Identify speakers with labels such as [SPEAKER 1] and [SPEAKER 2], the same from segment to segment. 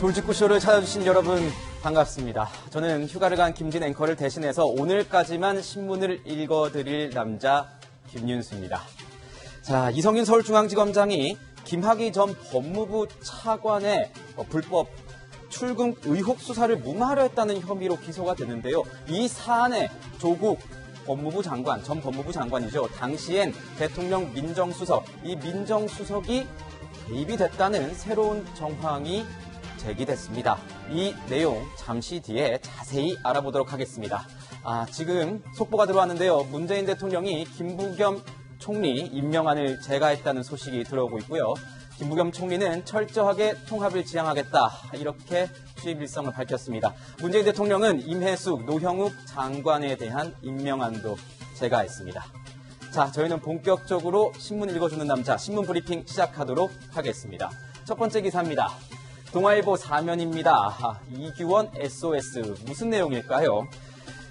[SPEAKER 1] 돌직구쇼를 찾아주신 여러분 반갑습니다. 저는 휴가를 간 김진 앵커를 대신해서 오늘까지만 신문을 읽어드릴 남자 김윤수입니다. 자, 이성윤 서울중앙지검장이 김학의 전 법무부 차관의 불법 출금 의혹 수사를 무마하려 했다는 혐의로 기소가 됐는데요. 이 사안에 조국 법무부 장관, 전 법무부 장관이죠. 당시엔 대통령 민정수석, 이 민정수석이 개입이 됐다는 새로운 정황이 제기됐습니다. 이 내용 잠시 뒤에 자세히 알아보도록 하겠습니다. 지금 속보가 들어왔는데요. 문재인 대통령이 김부겸 총리 임명안을 제거했다는 소식이 들어오고 있고요. 김부겸 총리는 철저하게 통합을 지향하겠다, 이렇게 취임 일성을 밝혔습니다. 문재인 대통령은 임혜숙, 노형욱 장관에 대한 임명안도 제거했습니다. 자, 저희는 본격적으로 신문 읽어주는 남자 신문 브리핑 시작하도록 하겠습니다. 첫 번째 기사입니다. 동아일보 사면입니다. 이규원 SOS, 무슨 내용일까요?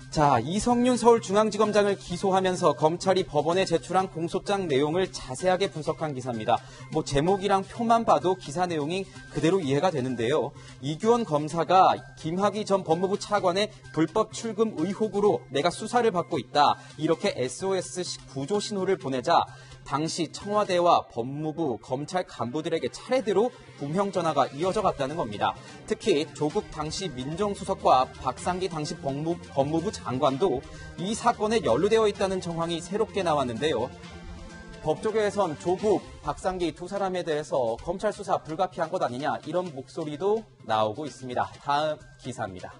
[SPEAKER 1] 자, 이성윤 서울중앙지검장을 기소하면서 검찰이 법원에 제출한 공소장 내용을 자세하게 분석한 기사입니다. 제목이랑 표만 봐도 기사 내용이 그대로 이해가 되는데요. 이규원 검사가 김학의 전 법무부 차관의 불법 출금 의혹으로 내가 수사를 받고 있다, 이렇게 SOS 구조 신호를 보내자 당시 청와대와 법무부, 검찰 간부들에게 차례대로 부명 전화가 이어져 갔다는 겁니다. 특히 조국 당시 민정수석과 박상기 당시 법무부 장관도 이 사건에 연루되어 있다는 정황이 새롭게 나왔는데요. 법조계에선 조국, 박상기 두 사람에 대해서 검찰 수사 불가피한 것 아니냐, 이런 목소리도 나오고 있습니다. 다음 기사입니다.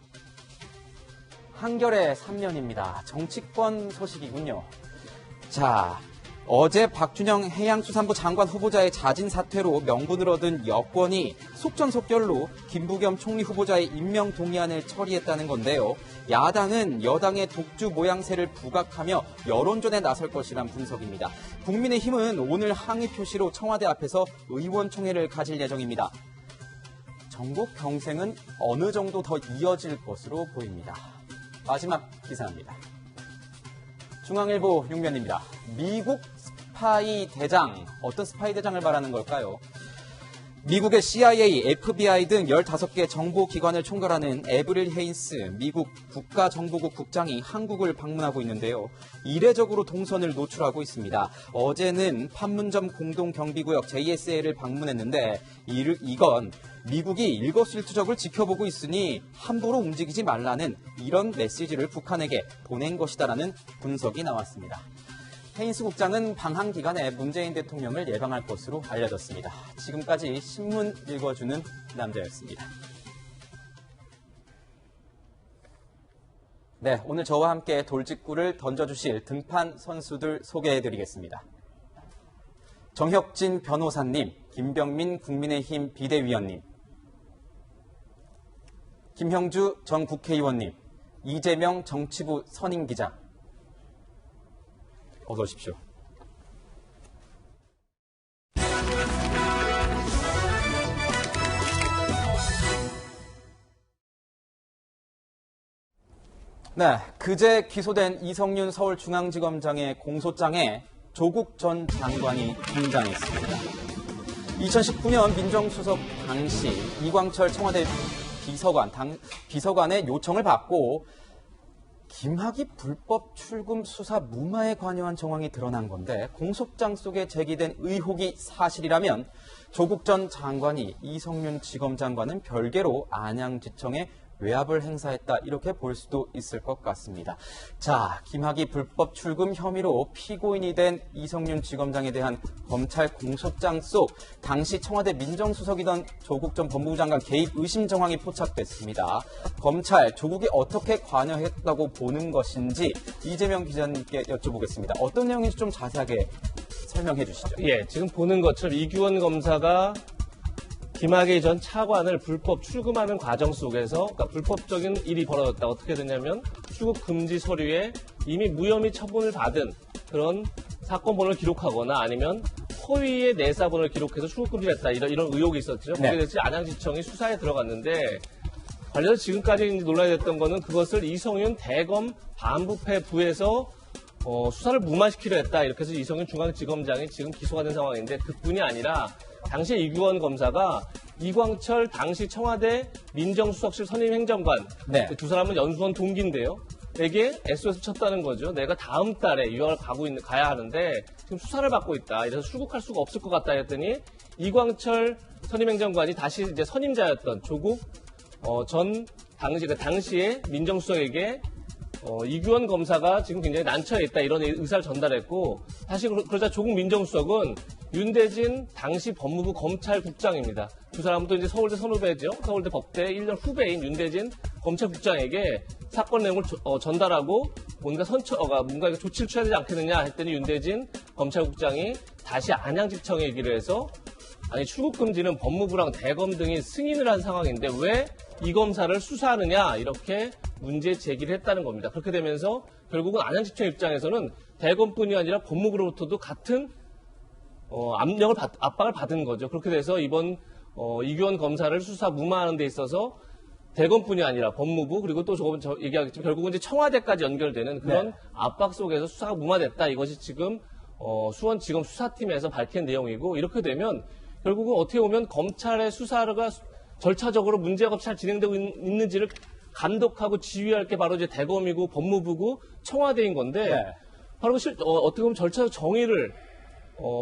[SPEAKER 1] 한겨레 3면입니다. 정치권 소식이군요. 자, 어제 박준영 해양수산부 장관 후보자의 자진 사퇴로 명분을 얻은 여권이 속전속결로 김부겸 총리 후보자의 임명 동의안을 처리했다는 건데요. 야당은 여당의 독주 모양새를 부각하며 여론전에 나설 것이란 분석입니다. 국민의힘은 오늘 항의 표시로 청와대 앞에서 의원총회를 가질 예정입니다. 전국 경쟁은 어느 정도 더 이어질 것으로 보입니다. 마지막 기사입니다. 중앙일보 6면입니다. 미국 스파이 대장, 어떤 스파이 대장을 말하는 걸까요? 미국의 CIA, FBI 등 15개 정보기관을 총괄하는 에브릴 헤인스 미국 국가정보국 국장이 한국을 방문하고 있는데요. 이례적으로 동선을 노출하고 있습니다. 어제는 판문점 공동경비구역 JSA를 방문했는데 이건 미국이 일거수일투족을 지켜보고 있으니 함부로 움직이지 말라는 이런 메시지를 북한에게 보낸 것이다라는 분석이 나왔습니다. 헤인스 국장은 방한 기간에 문재인 대통령을 예방할 것으로 알려졌습니다. 지금까지 신문 읽어주는 남자였습니다. 네, 오늘 저와 함께 돌직구를 던져주실 등판 선수들 소개해드리겠습니다. 정혁진 변호사님, 김병민 국민의힘 비대위원님, 김형주 전 국회의원님, 이재명 정치부 선임기자, 어서 오십시오. 네, 그제 기소된 이성윤 서울중앙지검장의 공소장에 조국 전 장관이 등장했습니다. 2019년 민정수석 당시 이광철 청와대 비서관의 요청을 받고 김학의 불법 출금 수사 무마에 관여한 정황이 드러난 건데, 공소장 속에 제기된 의혹이 사실이라면 조국 전 장관이 이성윤 지검장과는 별개로 안양지청에 외압을 행사했다, 이렇게 볼 수도 있을 것 같습니다. 자, 김학의 불법 출금 혐의로 피고인이 된 이성윤 지검장에 대한 검찰 공소장 속 당시 청와대 민정수석이던 조국 전 법무부 장관 개입 의심 정황이 포착됐습니다. 검찰, 조국이 어떻게 관여했다고 보는 것인지 이재명 기자님께 여쭤보겠습니다. 어떤 내용인지 좀 자세하게 설명해 주시죠.
[SPEAKER 2] 예, 지금 보는 것처럼 이규원 검사가 김학의 전 차관을 불법 출금하는 과정 속에서, 그러니까 불법적인 일이 벌어졌다. 어떻게 되냐면 출국 금지 서류에 이미 무혐의 처분을 받은 그런 사건 번호를 기록하거나 아니면 허위의 내사본을 기록해서 출국 금지를 했다. 이런 의혹이 있었죠.
[SPEAKER 1] 네.
[SPEAKER 2] 그게 대체 안양지청이 수사에 들어갔는데, 관련해서 지금까지 논란이 됐던 거는 그것을 이성윤 대검 반부패 부에서 수사를 무마시키려 했다. 이렇게 해서 이성윤 중앙지검장이 지금 기소가 된 상황인데 그뿐이 아니라 당시에 이규원 검사가 이광철 당시 청와대 민정수석실 선임행정관
[SPEAKER 1] 네.
[SPEAKER 2] 두 사람은 연수원 동기인데요. 에게 SOS를 쳤다는 거죠. 내가 다음 달에 유학을 가야 하는데 지금 수사를 받고 있다. 이래서 출국할 수가 없을 것 같다 했더니 이광철 선임행정관이 다시 이제 선임자였던 조국 당시에 민정수석에게 이규원 검사가 지금 굉장히 난처해 있다 이런 의사를 전달했고 다시 그러자 조국 민정수석은 윤대진 당시 법무부 검찰국장입니다. 두 사람도 이제 서울대 선후배죠. 서울대 법대 1년 후배인 윤대진 검찰국장에게 사건 내용을 전달하고 뭔가 조치를 취해야 되지 않겠느냐 했더니 윤대진 검찰국장이 다시 안양지청에 얘기를 해서 아니 출국 금지는 법무부랑 대검 등이 승인을 한 상황인데 왜 이 검사를 수사하느냐 이렇게 문제 제기를 했다는 겁니다. 그렇게 되면서 결국은 안양지청 입장에서는 대검뿐이 아니라 법무부로부터도 같은 압박을 받은 거죠. 그렇게 돼서 이번 이규원 검사를 수사 무마하는 데 있어서 대검뿐이 아니라 법무부 그리고 또 조금 얘기하겠지만 결국은 이제 청와대까지 연결되는 그런
[SPEAKER 1] 네.
[SPEAKER 2] 압박 속에서 수사가 무마됐다. 이것이 지금 수원지검 수사팀에서 밝힌 내용이고 이렇게 되면 결국은 어떻게 보면 검찰의 수사가 절차적으로 문제가 잘 진행되고 있는지를 감독하고 지휘할 게 바로 이제 대검이고 법무부고 청와대인 건데
[SPEAKER 1] 네.
[SPEAKER 2] 바로 어떻게 보면 절차적 정의를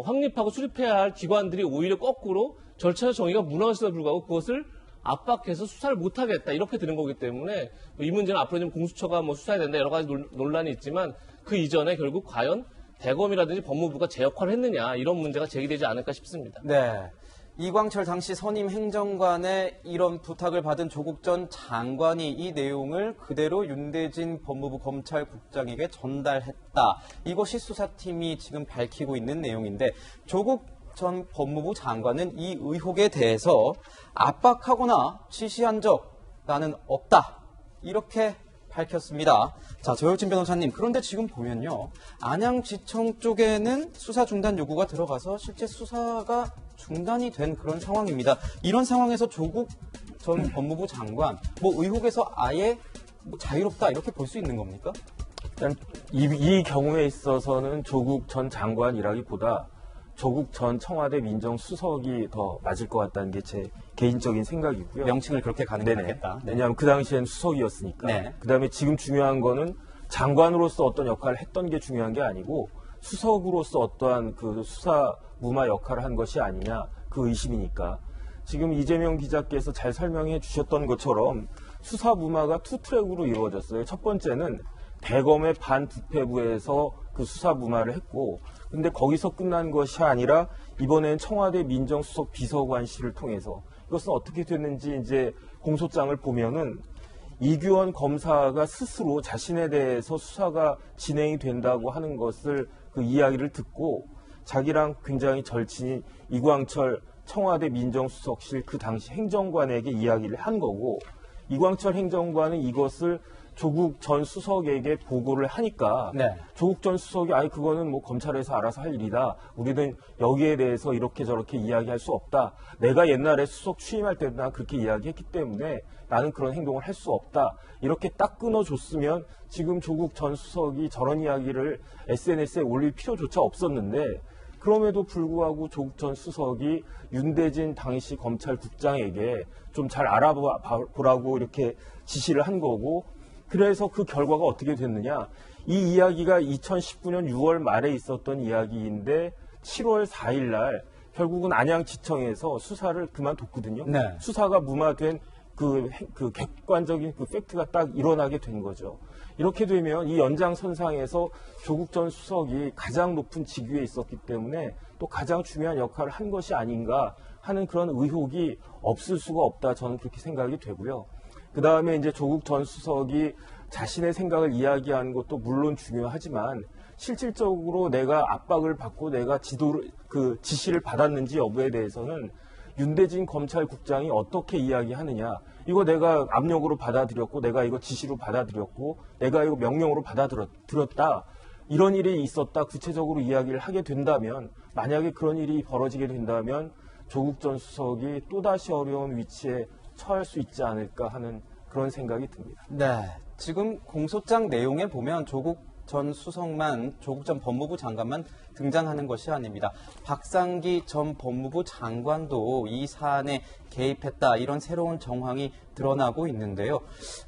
[SPEAKER 2] 확립하고 수립해야 할 기관들이 오히려 거꾸로 절차적 정의가 무너졌음에도 불구하고 그것을 압박해서 수사를 못하겠다 이렇게 되는 거기 때문에 이 문제는 앞으로 좀 공수처가 수사해야 된다 여러 가지 논란이 있지만 그 이전에 결국 과연 대검이라든지 법무부가 제 역할을 했느냐 이런 문제가 제기되지 않을까 싶습니다.
[SPEAKER 1] 네. 이광철 당시 선임 행정관의 이런 부탁을 받은 조국 전 장관이 이 내용을 그대로 윤대진 법무부 검찰국장에게 전달했다. 이것이 수사팀이 지금 밝히고 있는 내용인데 조국 전 법무부 장관은 이 의혹에 대해서 압박하거나 지시한 적 나는 없다. 이렇게 밝혔습니다. 자, 조혁진 변호사님, 그런데 지금 보면요. 안양지청 쪽에는 수사 중단 요구가 들어가서 실제 수사가 중단이 된 그런 상황입니다. 이런 상황에서 조국 전 법무부 장관, 의혹에서 아예 자유롭다 이렇게 볼 수 있는 겁니까?
[SPEAKER 3] 일단 이 경우에 있어서는 조국 전 장관이라기보다 조국 전 청와대 민정수석이 더 맞을 것 같다는 게 제 개인적인 생각이고요.
[SPEAKER 1] 명칭을 그렇게 가는 게 낫겠다. 네.
[SPEAKER 3] 왜냐하면 그 당시엔 수석이었으니까.
[SPEAKER 1] 네.
[SPEAKER 3] 그다음에 지금 중요한 거는 장관으로서 어떤 역할을 했던 게 중요한 게 아니고 수석으로서 어떠한 그 수사 무마 역할을 한 것이 아니냐 그 의심이니까. 지금 이재명 기자께서 잘 설명해 주셨던 것처럼 수사 무마가 투 트랙으로 이루어졌어요. 첫 번째는 대검의 반부패부에서 그 수사 무마를 했고, 근데 거기서 끝난 것이 아니라 이번엔 청와대 민정수석 비서관실을 통해서 이것은 어떻게 됐는지 이제 공소장을 보면은 이규원 검사가 스스로 자신에 대해서 수사가 진행이 된다고 하는 것을 그 이야기를 듣고 자기랑 굉장히 절친인 이광철 청와대 민정수석실 그 당시 행정관에게 이야기를 한 거고, 이광철 행정관은 이것을 조국 전 수석에게 보고를 하니까
[SPEAKER 1] 네.
[SPEAKER 3] 조국 전 수석이 그거는 검찰에서 알아서 할 일이다. 우리는 여기에 대해서 이렇게 저렇게 이야기할 수 없다. 내가 옛날에 수석 취임할 때도 난 그렇게 이야기했기 때문에 나는 그런 행동을 할 수 없다. 이렇게 딱 끊어줬으면 지금 조국 전 수석이 저런 이야기를 SNS에 올릴 필요조차 없었는데, 그럼에도 불구하고 조국 전 수석이 윤대진 당시 검찰국장에게 좀 잘 알아보라고 이렇게 지시를 한 거고, 그래서 그 결과가 어떻게 됐느냐. 이 이야기가 2019년 6월 말에 있었던 이야기인데 7월 4일 날 결국은 안양지청에서 수사를 그만뒀거든요.
[SPEAKER 1] 네.
[SPEAKER 3] 수사가 무마된 그 객관적인 그 팩트가 딱 일어나게 된 거죠. 이렇게 되면 이 연장선상에서 조국 전 수석이 가장 높은 직위에 있었기 때문에 또 가장 중요한 역할을 한 것이 아닌가 하는 그런 의혹이 없을 수가 없다. 저는 그렇게 생각이 되고요. 그 다음에 이제 조국 전 수석이 자신의 생각을 이야기하는 것도 물론 중요하지만 실질적으로 내가 압박을 받고 내가 지시를 받았는지 여부에 대해서는 윤대진 검찰국장이 어떻게 이야기하느냐. 이거 내가 압력으로 받아들였고, 내가 이거 지시로 받아들였고, 내가 이거 명령으로 받아들였다. 이런 일이 있었다. 구체적으로 이야기를 하게 된다면, 만약에 그런 일이 벌어지게 된다면 조국 전 수석이 또다시 어려운 위치에 처할 수 있지 않을까 하는 그런 생각이 듭니다.
[SPEAKER 1] 네. 지금 공소장 내용에 보면 조국 전 수석만, 조국 전 법무부 장관만 등장하는 것이 아닙니다. 박상기 전 법무부 장관도 이 사안에 개입했다, 이런 새로운 정황이 드러나고 있는데요.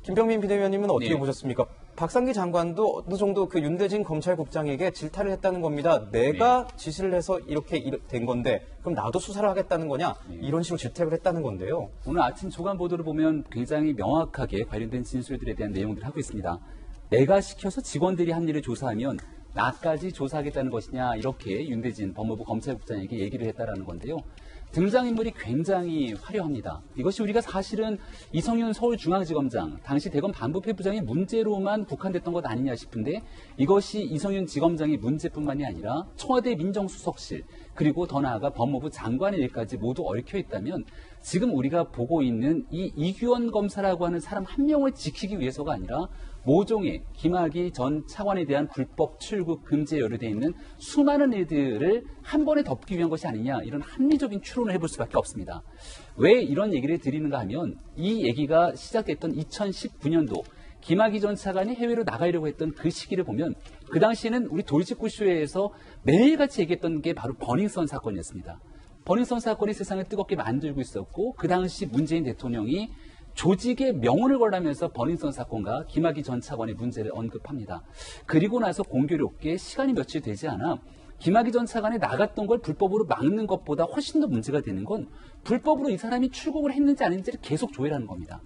[SPEAKER 1] 김병민 비대위원님은 어떻게 보셨습니까? 박상기 장관도 어느 정도 그 윤대진 검찰국장에게 질타를 했다는 겁니다. 내가 지시를 해서 이렇게 된 건데 그럼 나도 수사를 하겠다는 거냐? 이런 식으로 질책을 했다는 건데요.
[SPEAKER 4] 오늘 아침 조간 보도를 보면 굉장히 명확하게 관련된 진술들에 대한 내용들을 하고 있습니다. 내가 시켜서 직원들이 한 일을 조사하면 나까지 조사하겠다는 것이냐, 이렇게 윤대진 법무부 검찰국장에게 얘기를 했다라는 건데요. 등장인물이 굉장히 화려합니다. 이것이 우리가 사실은 이성윤 서울중앙지검장, 당시 대검 반부패부장의 문제로만 국한됐던 것 아니냐 싶은데, 이것이 이성윤 지검장의 문제뿐만이 아니라 청와대 민정수석실, 그리고 더 나아가 법무부 장관의 일까지 모두 얽혀 있다면, 지금 우리가 보고 있는 이 이규원 검사라고 하는 사람 한 명을 지키기 위해서가 아니라 모종의 김학의 전 차관에 대한 불법 출국 금지에 연루되어 있는 수많은 일들을 한 번에 덮기 위한 것이 아니냐, 이런 합리적인 추론을 해볼 수밖에 없습니다. 왜 이런 얘기를 드리는가 하면, 이 얘기가 시작됐던 2019년도 김학의 전 차관이 해외로 나가려고 했던 그 시기를 보면, 그 당시에는 우리 돌직구쇼에서 매일같이 얘기했던 게 바로 버닝썬 사건이었습니다. 버닝썬 사건이 세상을 뜨겁게 만들고 있었고, 그 당시 문재인 대통령이 조직의 명운을 걸라면서 버닝썬 사건과 김학의 전 차관의 문제를 언급합니다. 그리고 나서 공교롭게 시간이 며칠 되지 않아 김학의 전 차관이 나갔던 걸 불법으로 막는 것보다 훨씬 더 문제가 되는 건, 불법으로 이 사람이 출국을 했는지 아닌지를 계속 조회하는 겁니다.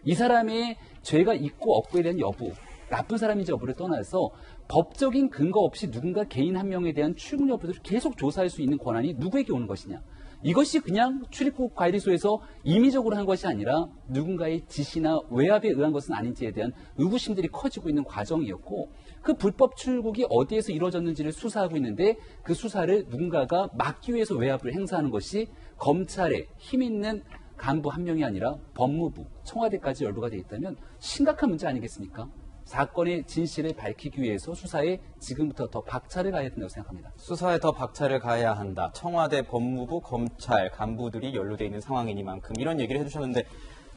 [SPEAKER 4] 이 사람의 죄가 있고 없고에 대한 여부, 나쁜 사람인지 여부를 떠나서 법적인 근거 없이 누군가 개인 한 명에 대한 출국 여부를 계속 조사할 수 있는 권한이 누구에게 오는 것이냐. 이것이 그냥 출입국 관리소에서 임의적으로 한 것이 아니라 누군가의 지시나 외압에 의한 것은 아닌지에 대한 의구심들이 커지고 있는 과정이었고, 그 불법 출국이 어디에서 이루어졌는지를 수사하고 있는데, 그 수사를 누군가가 막기 위해서 외압을 행사하는 것이 검찰의 힘 있는 간부 한 명이 아니라 법무부, 청와대까지 연루가 되어 있다면 심각한 문제 아니겠습니까? 사건의 진실을 밝히기 위해서 수사에 지금부터 더 박차를 가해야 된다고 생각합니다.
[SPEAKER 1] 수사에 더 박차를 가해야 한다. 청와대, 법무부, 검찰 간부들이 연루되어 있는 상황이니만큼, 이런 얘기를 해주셨는데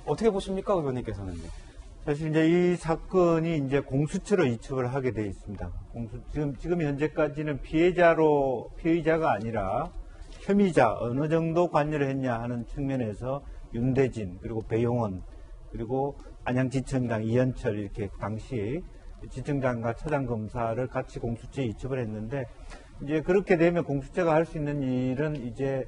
[SPEAKER 1] 어떻게 보십니까, 의원님께서는?
[SPEAKER 5] 사실 이제 이 사건이 이제 공수처로 이첩을 하게 돼 있습니다. 지금 현재까지는 피의자가 아니라 혐의자, 어느 정도 관여를 했냐 하는 측면에서 윤대진, 그리고 배용원, 그리고 안양지청장 이현철, 이렇게 당시 지청장과 차장검사를 같이 공수처에 이첩을 했는데, 이제 그렇게 되면 공수처가 할 수 있는 일은 이제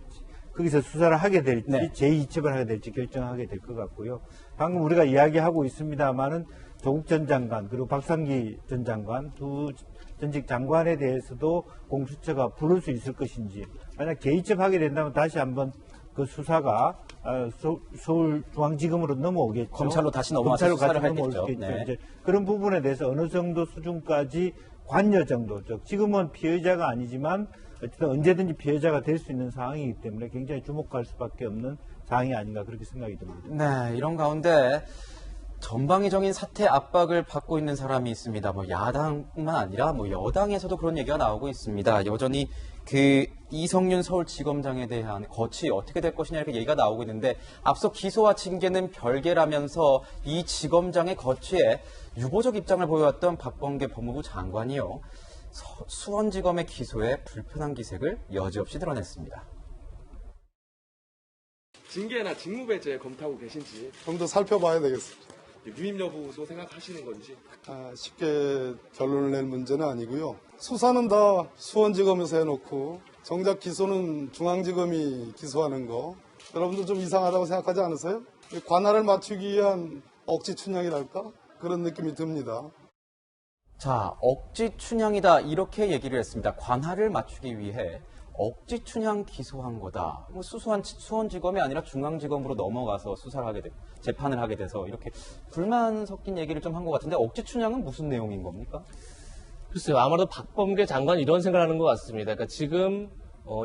[SPEAKER 5] 거기서 수사를 하게 될지, 재이첩을 하게 될지 결정하게 될 것 같고요. 방금 우리가 이야기하고 있습니다만은 조국 전 장관, 그리고 박상기 전 장관, 두 전직 장관에 대해서도 공수처가 부를 수 있을 것인지, 만약 재이첩하게 된다면 다시 한번 그 수사가 서울중앙지검으로 넘어오겠죠.
[SPEAKER 1] 검찰로 다시 넘어와서 수사를 하겠죠.
[SPEAKER 5] 네. 이제 그런 부분에 대해서 어느 정도 수준까지 관여 정도, 지금은 피의자가 아니지만 어쨌든 언제든지 피해자가 될 수 있는 상황이기 때문에 굉장히 주목할 수밖에 없는 상황이 아닌가, 그렇게 생각이 듭니다.
[SPEAKER 1] 네, 이런 가운데 전방위적인 사퇴 압박을 받고 있는 사람이 있습니다. 야당뿐만 아니라 여당에서도 그런 얘기가 나오고 있습니다. 여전히 그 이성윤 서울지검장에 대한 거취 어떻게 될 것이냐, 이렇게 얘기가 나오고 있는데, 앞서 기소와 징계는 별개라면서 이 지검장의 거취에 유보적 입장을 보여왔던 박범계 법무부 장관이요, 수원지검의 기소에 불편한 기색을 여지없이 드러냈습니다.
[SPEAKER 6] 징계나 직무배제 검토하고 계신지,
[SPEAKER 7] 좀 더 살펴봐야 되겠습니다.
[SPEAKER 6] 유임 여부도 생각하시는 건지.
[SPEAKER 7] 쉽게 결론을 낼 문제는 아니고요. 수사는 다 수원지검에서 해놓고 정작 기소는 중앙지검이 기소하는 거, 여러분들 좀 이상하다고 생각하지 않으세요? 관할을 맞추기 위한 억지 춘향이랄까? 그런 느낌이 듭니다.
[SPEAKER 1] 자, 억지 춘향이다, 이렇게 얘기를 했습니다. 관할을 맞추기 위해 억지 춘향 기소한 거다. 수원지검이 아니라 중앙지검으로 넘어가서 재판을 하게 돼서 이렇게 불만 섞인 얘기를 좀 한 것 같은데, 억지 춘향은 무슨 내용인 겁니까?
[SPEAKER 2] 글쎄요, 아마도 박범계 장관 이런 생각을 하는 것 같습니다. 그러니까 지금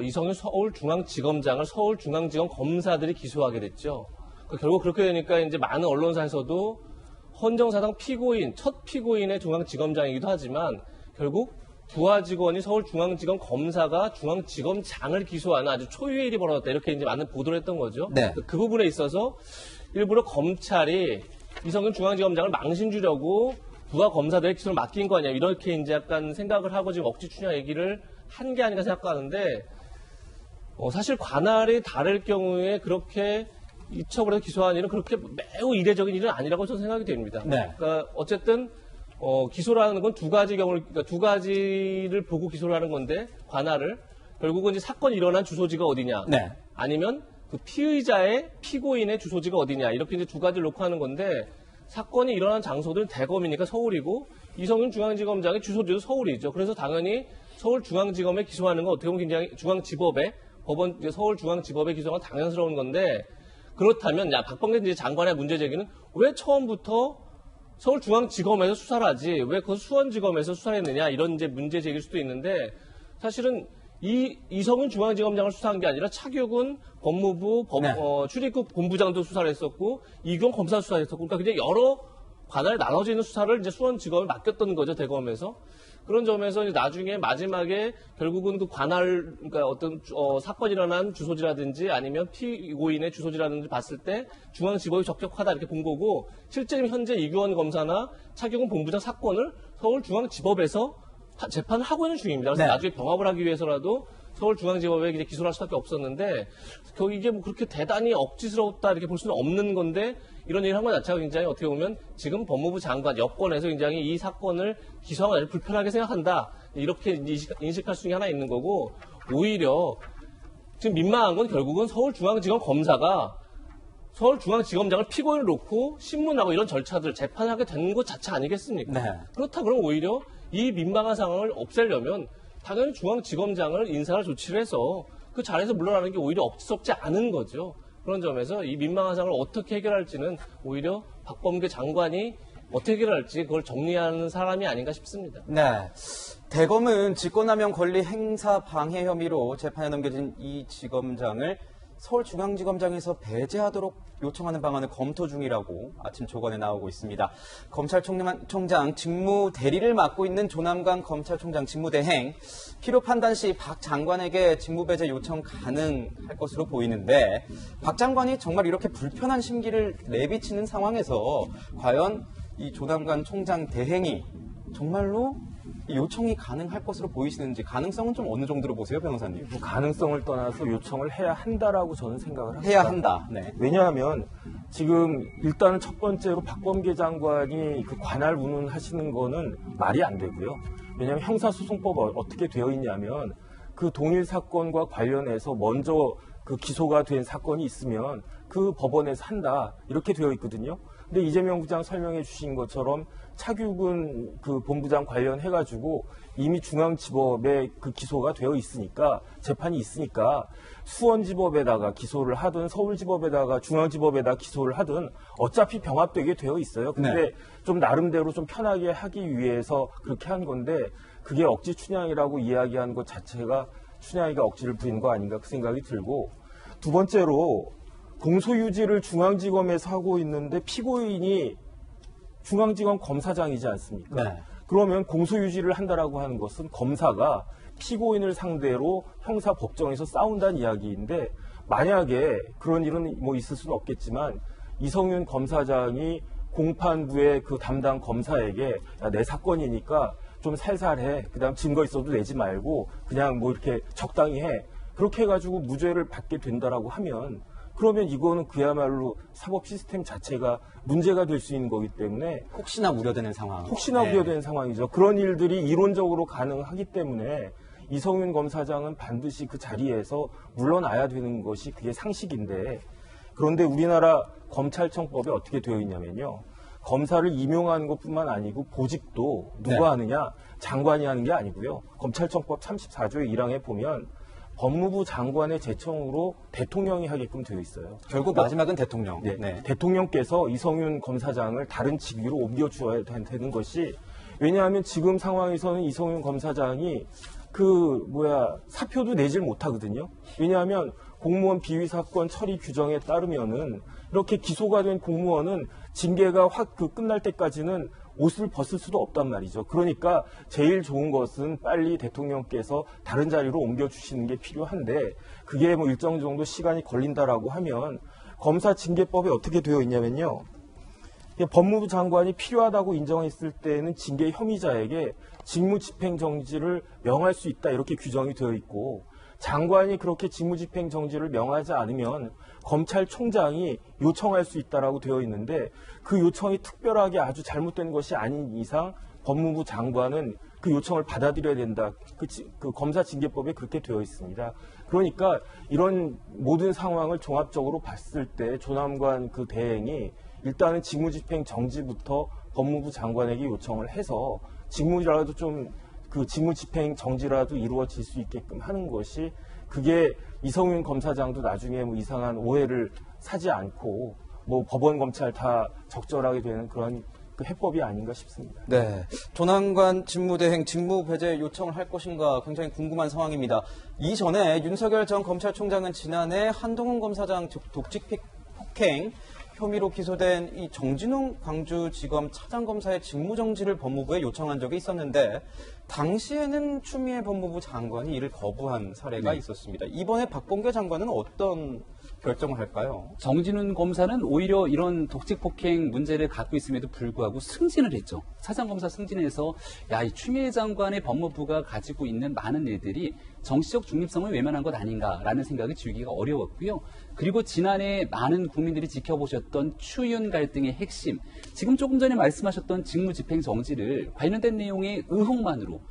[SPEAKER 2] 이성윤 서울중앙지검장을 서울중앙지검 검사들이 기소하게 됐죠. 그러니까 결국 그렇게 되니까 이제 많은 언론사에서도 헌정사상 첫 피고인의 중앙지검장이기도 하지만, 결국 부하 직원이 서울중앙지검 검사가 중앙지검장을 기소하는 아주 초유의 일이 벌어졌다, 이렇게 이제 많은 보도를 했던 거죠.
[SPEAKER 1] 네.
[SPEAKER 2] 그 부분에 있어서 일부러 검찰이 이성윤 중앙지검장을 망신 주려고 부하 검사들의 기소를 맡긴 거 아니야. 이렇게 이제 약간 생각을 하고 지금 억지 추냐 얘기를 한 게 아닌가 생각하는데, 사실 관할이 다를 경우에 그렇게 이첩을 해서 기소한 일은 그렇게 매우 이례적인 일은 아니라고 저는 생각이 됩니다.
[SPEAKER 1] 네.
[SPEAKER 2] 그러니까 어쨌든 기소라는 건 두 가지 경우를, 그러니까 두 가지를 보고 기소를 하는 건데, 관할을 결국은 이제 사건이 일어난 주소지가 어디냐,
[SPEAKER 1] 네.
[SPEAKER 2] 아니면 그 피의자의 피고인의 주소지가 어디냐, 이렇게 이제 두 가지를 놓고 하는 건데, 사건이 일어난 장소들은 대검이니까 서울이고 이성윤 중앙지검장의 주소지도 서울이죠. 그래서 당연히 서울중앙지검에 기소하는 건 어떻게 보면 굉장히 중앙지법에 법원 서울중앙지법에 기소가 당연스러운 건데, 그렇다면 박범계 이제 장관의 문제 제기는 왜 처음부터 서울중앙지검에서 수사를 하지 왜 그 수원지검에서 수사를 했느냐, 이런 이제 문제 제기일 수도 있는데, 사실은 이성윤 중앙지검장을 수사한 게 아니라 차규근 법무부 출입국 본부장도 수사를 했었고 이규원 검사 수사를 했었고, 그러니까 그냥 여러 관할에 나눠져 있는 수사를 이제 수원지검에 맡겼던 거죠, 대검에서. 그런 점에서 이제 나중에 마지막에 결국은 그 관할, 그러니까 어떤 사건이 일어난 주소지라든지 아니면 피고인의 주소지라든지 봤을 때 중앙지법이 적격하다 이렇게 본 거고, 실제 현재 이규원 검사나 차규근 본부장 사건을 서울중앙지법에서 재판을 하고 있는 중입니다. 그래서
[SPEAKER 1] 네.
[SPEAKER 2] 나중에 병합을 하기 위해서라도 서울중앙지법에 이제 기소를 할 수밖에 없었는데, 이게 뭐 그렇게 대단히 억지스럽다 이렇게 볼 수는 없는 건데, 이런 얘기를 한 것 자체가 굉장히 어떻게 보면 지금 법무부 장관 여권에서 굉장히 이 사건을 기소하는 아주 불편하게 생각한다, 이렇게 인식할 수 하나 있는 거고, 오히려 지금 민망한 건 결국은 서울중앙지검 검사가 서울중앙지검장을 피고인을 놓고 신문하고 이런 절차들 재판하게 된 것 자체 아니겠습니까?
[SPEAKER 1] 네.
[SPEAKER 2] 그렇다 그러면 오히려 이 민망한 상황을 없애려면 당연히 중앙지검장을 인사를 조치를 해서 그 자리에서 물러나는 게 오히려 억지스럽지 않은 거죠. 그런 점에서 이 민망한 상황을 어떻게 해결할지는 오히려 박범계 장관이 어떻게 해결할지 그걸 정리하는 사람이 아닌가 싶습니다.
[SPEAKER 1] 네. 대검은 직권남용 권리 행사 방해 혐의로 재판에 넘겨진 이 지검장을 서울중앙지검장에서 배제하도록 요청하는 방안을 검토 중이라고 아침 조간에 나오고 있습니다. 검찰총장 직무 대리를 맡고 있는 조남관 검찰총장 직무대행, 필요 판단 시 박 장관에게 직무 배제 요청 가능할 것으로 보이는데, 박 장관이 정말 이렇게 불편한 심기를 내비치는 상황에서 과연 이 조남관 총장 대행이 정말로 요청이 가능할 것으로 보이시는지, 가능성은 좀 어느 정도로 보세요, 변호사님?
[SPEAKER 3] 가능성을 떠나서 요청을 해야 한다라고 저는 생각을 합니다.
[SPEAKER 1] 해야 한다. 네.
[SPEAKER 3] 왜냐하면 지금 일단은 첫 번째로 박범계 장관이 그 관할 운운하시는 거는 말이 안 되고요. 왜냐하면 형사소송법 어떻게 되어 있냐면 그 동일 사건과 관련해서 먼저 그 기소가 된 사건이 있으면 그 법원에서 한다, 이렇게 되어 있거든요. 근데 이재명 부장 설명해 주신 것처럼 차규근 그 본부장 관련해가지고 이미 중앙지법에 그 기소가 되어 있으니까, 재판이 있으니까 수원지법에다가 기소를 하든 서울지법에다가 중앙지법에다 기소를 하든 어차피 병합되게 되어 있어요. 근데
[SPEAKER 1] 네.
[SPEAKER 3] 좀 나름대로 좀 편하게 하기 위해서 그렇게 한 건데, 그게 억지 춘향이라고 이야기하는 것 자체가 춘향이가 억지를 부리는 거 아닌가 그 생각이 들고, 두 번째로 공소유지를 중앙지검에서 하고 있는데 피고인이 중앙지검 검사장이지 않습니까?
[SPEAKER 1] 네.
[SPEAKER 3] 그러면 공소유지를 한다라고 하는 것은 검사가 피고인을 상대로 형사 법정에서 싸운다는 이야기인데, 만약에 그런 일은 뭐 있을 수는 없겠지만 이성윤 검사장이 공판부의 그 담당 검사에게 야, 내 사건이니까 좀 살살해, 그다음 증거 있어도 내지 말고 그냥 뭐 이렇게 적당히 해, 그렇게 해가지고 무죄를 받게 된다라고 하면, 그러면 이거는 그야말로 사법 시스템 자체가 문제가 될 수 있는 거기 때문에
[SPEAKER 1] 혹시나 우려되는 상황.
[SPEAKER 3] 혹시나
[SPEAKER 1] 네.
[SPEAKER 3] 우려되는 상황이죠. 그런 일들이 이론적으로 가능하기 때문에 이성윤 검사장은 반드시 그 자리에서 물러나야 되는 것이 그게 상식인데, 그런데 우리나라 검찰청법에 어떻게 되어 있냐면요, 검사를 임용하는 것뿐만 아니고 보직도 누가
[SPEAKER 1] 네.
[SPEAKER 3] 하느냐, 장관이 하는 게 아니고요. 검찰청법 34조의 1항에 보면 법무부 장관의 제청으로 대통령이 하게끔 되어 있어요.
[SPEAKER 1] 결국 마지막은 대통령.
[SPEAKER 3] 네.
[SPEAKER 1] 네.
[SPEAKER 3] 대통령께서 이성윤 검사장을 다른 직위로 옮겨주어야 되는 것이, 왜냐하면 지금 상황에서는 이성윤 검사장이 사표도 내질 못하거든요. 왜냐하면 공무원 비위 사건 처리 규정에 따르면은 이렇게 기소가 된 공무원은 징계가 끝날 때까지는 옷을 벗을 수도 없단 말이죠. 그러니까 제일 좋은 것은 빨리 대통령께서 다른 자리로 옮겨주시는 게 필요한데, 그게 뭐 일정 정도 시간이 걸린다라고 하면 검사징계법에 어떻게 되어 있냐면요, 법무부 장관이 필요하다고 인정했을 때는 징계 혐의자에게 직무집행정지를 명할 수 있다 이렇게 규정이 되어 있고 장관이 그렇게 직무집행정지를 명하지 않으면 검찰총장이 요청할 수 있다라고 되어 있는데 그 요청이 특별하게 아주 잘못된 것이 아닌 이상 법무부 장관은 그 요청을 받아들여야 된다. 그 검사징계법에 그렇게 되어 있습니다. 그러니까 이런 모든 상황을 종합적으로 봤을 때 조남관 그 대행이 일단은 직무집행 정지부터 법무부 장관에게 요청을 해서 직무라도 좀 그 직무집행 정지라도 이루어질 수 있게끔 하는 것이 그게 이성윤 검사장도 나중에 뭐 이상한 오해를 사지 않고 뭐 법원 검찰 다 적절하게 되는 그런 그 해법이 아닌가 싶습니다.
[SPEAKER 1] 네, 조남관 직무대행 직무 배제 요청을 할 것인가 굉장히 궁금한 상황입니다. 이전에 윤석열 전 검찰총장은 지난해 한동훈 검사장 독직 폭행 혐의로 기소된 이 정진웅 광주지검 차장검사의 직무정지를 법무부에 요청한 적이 있었는데 당시에는 추미애 법무부 장관이 이를 거부한 사례가 있었습니다. 이번에 박범계 장관은 어떤 결정을 할까요?
[SPEAKER 4] 정진훈 검사는 오히려 이런 독직 폭행 문제를 갖고 있음에도 불구하고 승진을 했죠. 차장검사 승진해서 이 추미애 장관의 법무부가 가지고 있는 많은 일들이 정치적 중립성을 외면한 것 아닌가라는 생각이 지우기가 어려웠고요. 그리고 지난해 많은 국민들이 지켜보셨던 추윤 갈등의 핵심, 지금 조금 전에 말씀하셨던 직무집행 정지를 관련된 내용의 의혹만으로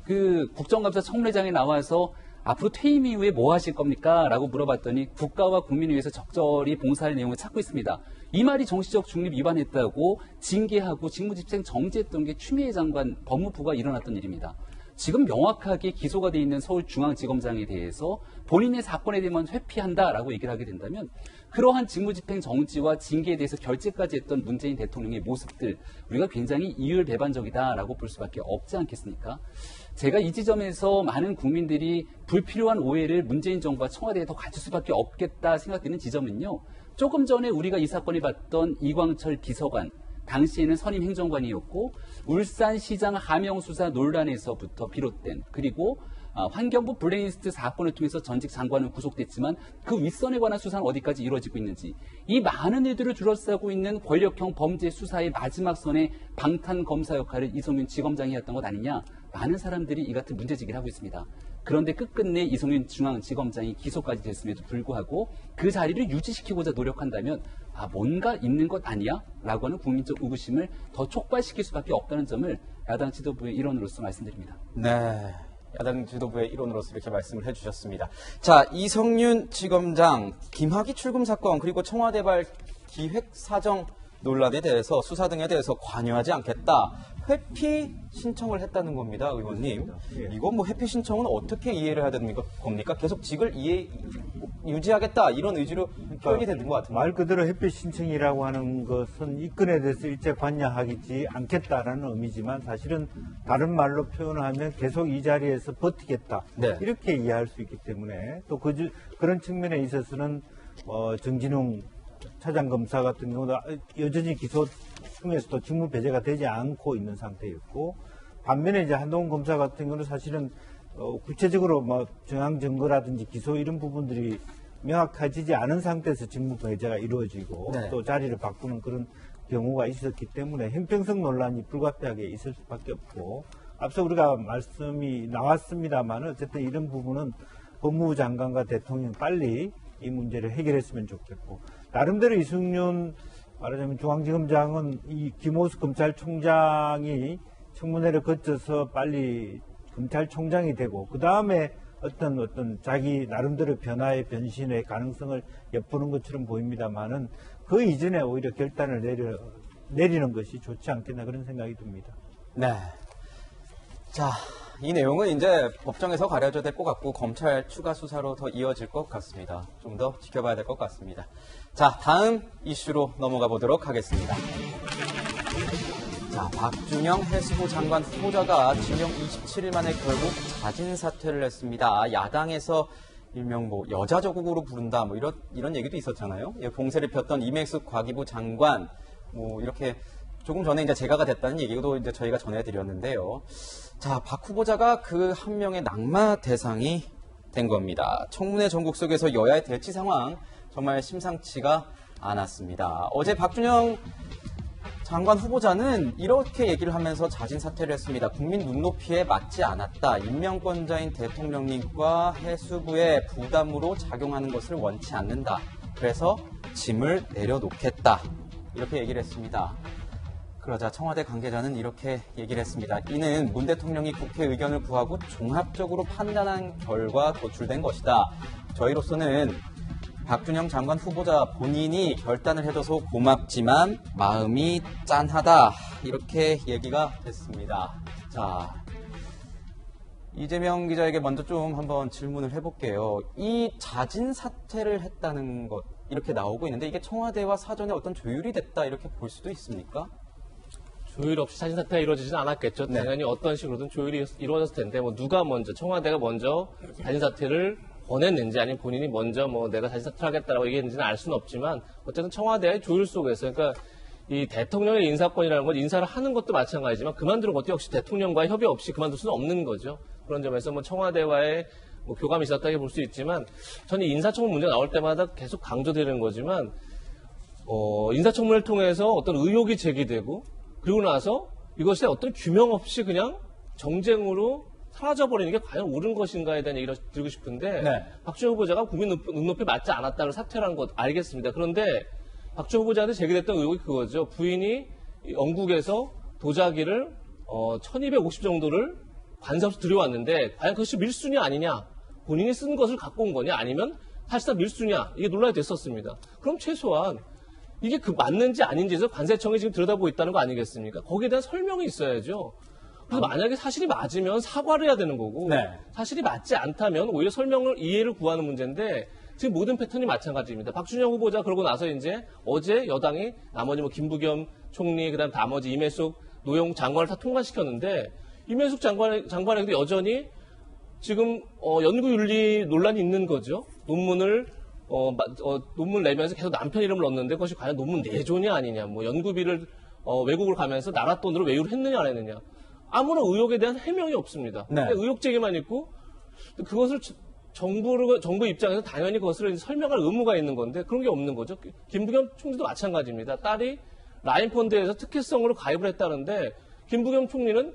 [SPEAKER 4] 그 국정감사 청문회장에 나와서 앞으로 퇴임 이후에 뭐 하실 겁니까? 라고 물어봤더니 국가와 국민을 위해서 적절히 봉사할 내용을 찾고 있습니다. 이 말이 정치적 중립 위반했다고 징계하고 직무집행 정지했던 게 추미애 장관 법무부가 일어났던 일입니다. 지금 명확하게 기소가 돼 있는 서울중앙지검장에 대해서 본인의 사건에 대해서만 회피한다라고 얘기를 하게 된다면 그러한 직무집행 정지와 징계에 대해서 결재까지 했던 문재인 대통령의 모습들 우리가 굉장히 이율배반적이다라고 볼 수밖에 없지 않겠습니까? 제가 이 지점에서 많은 국민들이 불필요한 오해를 문재인 정부와 청와대에 더 가질 수밖에 없겠다 생각되는 지점은요. 조금 전에 우리가 이 사건을 봤던 이광철 비서관 당시에는 선임 행정관이었고 울산시장 하명 수사 논란에서부터 비롯된 그리고 환경부 블랙리스트 사건을 통해서 전직 장관은 구속됐지만 그 윗선에 관한 수사는 어디까지 이루어지고 있는지 이 많은 일들을 둘러싸고 있는 권력형 범죄 수사의 마지막 선에 방탄 검사 역할을 이성윤 지검장이 했던 것 아니냐 많은 사람들이 이 같은 문제제기를 하고 있습니다. 그런데 끝끝내 이성윤 중앙지검장이 기소까지 됐음에도 불구하고 그 자리를 유지시키고자 노력한다면 뭔가 있는 것 아니야? 라고 하는 국민적 의구심을 더 촉발시킬 수밖에 없다는 점을 야당 지도부의 일원으로서 말씀드립니다.
[SPEAKER 1] 네, 야당 지도부의 일원으로서 이렇게 말씀을 해주셨습니다. 자, 이성윤 지검장, 김학의 출금 사건 그리고 청와대발 기획사정 논란에 대해서 수사 등에 대해서 관여하지 않겠다. 회피 신청을 했다는 겁니다, 의원님. 이건 뭐 회피 신청은 어떻게 이해를 해야 되는 겁니까? 계속 직을 유지하겠다 이런 의지로 표현이 되는 것 같은데.
[SPEAKER 5] 말 그대로 회피 신청이라고 하는 것은 이 건에 대해서 일제 관여하지 않겠다라는 의미지만 사실은 다른 말로 표현하면 계속 이 자리에서 버티겠다.
[SPEAKER 1] 네.
[SPEAKER 5] 이렇게 이해할 수 있기 때문에 또 그런 측면에 있어서는 정진웅 차장검사 같은 경우도 여전히 기소 중에서도 직무 배제가 되지 않고 있는 상태였고 반면에 이제 한동훈 검사 같은 경우는 사실은 구체적으로 뭐 정황 증거라든지 기소 이런 부분들이 명확해지지 않은 상태에서 직무 배제가 이루어지고
[SPEAKER 1] 네.
[SPEAKER 5] 또 자리를 바꾸는 그런 경우가 있었기 때문에 형평성 논란이 불가피하게 있을 수밖에 없고 앞서 우리가 말씀이 나왔습니다만 어쨌든 이런 부분은 법무부 장관과 대통령 빨리 이 문제를 해결했으면 좋겠고 나름대로 이승윤 말하자면 중앙지검장은 이 김호수 검찰총장이 청문회를 거쳐서 빨리 검찰총장이 되고 그 다음에 어떤 자기 나름대로 변화의 변신의 가능성을 엿보는 것처럼 보입니다만은 그 이전에 오히려 결단을 내리는 것이 좋지 않겠나 그런 생각이 듭니다.
[SPEAKER 1] 네. 자, 이 내용은 이제 법정에서 가려져야 될 것 같고 검찰 추가 수사로 더 이어질 것 같습니다. 좀 더 지켜봐야 될 것 같습니다. 자, 다음 이슈로 넘어가 보도록 하겠습니다. 자, 박준영 해수부 장관 후보자가 징역 27일 만에 결국 자진 사퇴를 했습니다. 야당에서 일명 뭐 여자조국으로 부른다 뭐 이런 얘기도 있었잖아요. 공세를 폈던 이명숙 과기부 장관 뭐 이렇게 조금 전에 이제 재가가 됐다는 얘기도 이제 저희가 전해드렸는데요. 자, 박 후보자가 그 한 명의 낙마 대상이 된 겁니다. 청문회 전국 속에서 여야의 대치 상황 정말 심상치가 않았습니다. 어제 박준영 장관 후보자는 이렇게 얘기를 하면서 자진 사퇴를 했습니다. 국민 눈높이에 맞지 않았다. 임명권자인 대통령님과 해수부의 부담으로 작용하는 것을 원치 않는다. 그래서 짐을 내려놓겠다. 이렇게 얘기를 했습니다. 그러자 청와대 관계자는 이렇게 얘기를 했습니다. 이는 문 대통령이 국회 의견을 구하고 종합적으로 판단한 결과 도출된 것이다. 저희로서는 박준영 장관 후보자 본인이 결단을 해줘서 고맙지만 마음이 짠하다. 이렇게 얘기가 됐습니다. 자, 이재명 기자에게 먼저 좀 한번 질문을 해볼게요. 이 자진 사퇴를 했다는 것 이렇게 나오고 있는데 이게 청와대와 사전에 어떤 조율이 됐다 이렇게 볼 수도 있습니까?
[SPEAKER 2] 조율 없이 자진 사퇴가 이루어지진 않았겠죠.
[SPEAKER 1] 네.
[SPEAKER 2] 당연히 어떤 식으로든 조율이 이루어졌을 텐데 뭐 누가 먼저 청와대가 먼저 자진 사퇴를 권했는지 아니면 본인이 먼저 뭐 내가 자진 사퇴를 하겠다라고 얘기했는지는 알 수는 없지만 어쨌든 청와대의 조율 속에서 그러니까 이 대통령의 인사권이라는 건 인사를 하는 것도 마찬가지지만 그만두는 것도 역시 대통령과의 협의 없이 그만둘 수는 없는 거죠. 그런 점에서 뭐 청와대와의 뭐 교감이 있었다고 볼 수 있지만 저는 인사청문 문제가 나올 때마다 계속 강조되는 거지만 인사청문회를 통해서 어떤 의혹이 제기되고 그리고 나서 이것에 어떤 규명 없이 그냥 정쟁으로 사라져버리는 게 과연 옳은 것인가에 대한 얘기를 드리고 싶은데
[SPEAKER 1] 네.
[SPEAKER 2] 박준영 후보자가 국민 눈높이에 맞지 않았다고 사퇴를 것 알겠습니다. 그런데 박준영 후보자한테 제기됐던 의혹이 그거죠. 부인이 영국에서 도자기를 1250 정도를 관세 없이 들여왔는데 과연 그것이 밀수냐 아니냐 본인이 쓴 것을 갖고 온 거냐 아니면 사실상 밀수냐 이게 논란이 됐었습니다. 그럼 최소한 이게 맞는지 아닌지에서 관세청이 지금 들여다보고 있다는 거 아니겠습니까? 거기에 대한 설명이 있어야죠. 그래서 만약에 사실이 맞으면 사과를 해야 되는 거고
[SPEAKER 1] 네.
[SPEAKER 2] 사실이 맞지 않다면 오히려 설명을 이해를 구하는 문제인데 지금 모든 패턴이 마찬가지입니다. 박준영 후보자 그러고 나서 이제 어제 여당이 나머지 뭐 김부겸 총리 그다음 나머지 임혜숙 노영 장관을 다 통과시켰는데 임혜숙 장관에게도 여전히 지금 연구윤리 논란이 있는 거죠. 논문을 논문 내면서 계속 남편 이름을 넣었는데 그것이 과연 논문 내조냐 아니냐 뭐 연구비를 외국을 가면서 나라 돈으로 외유를 했느냐 안 했느냐 아무런 의혹에 대한 해명이 없습니다.
[SPEAKER 1] 네.
[SPEAKER 2] 의혹 제기만 있고 그것을 정부 입장에서 당연히 그것을 설명할 의무가 있는 건데 그런 게 없는 거죠. 김부겸 총리도 마찬가지입니다. 딸이 라인펀드에서 특혜성으로 가입을 했다는데 김부겸 총리는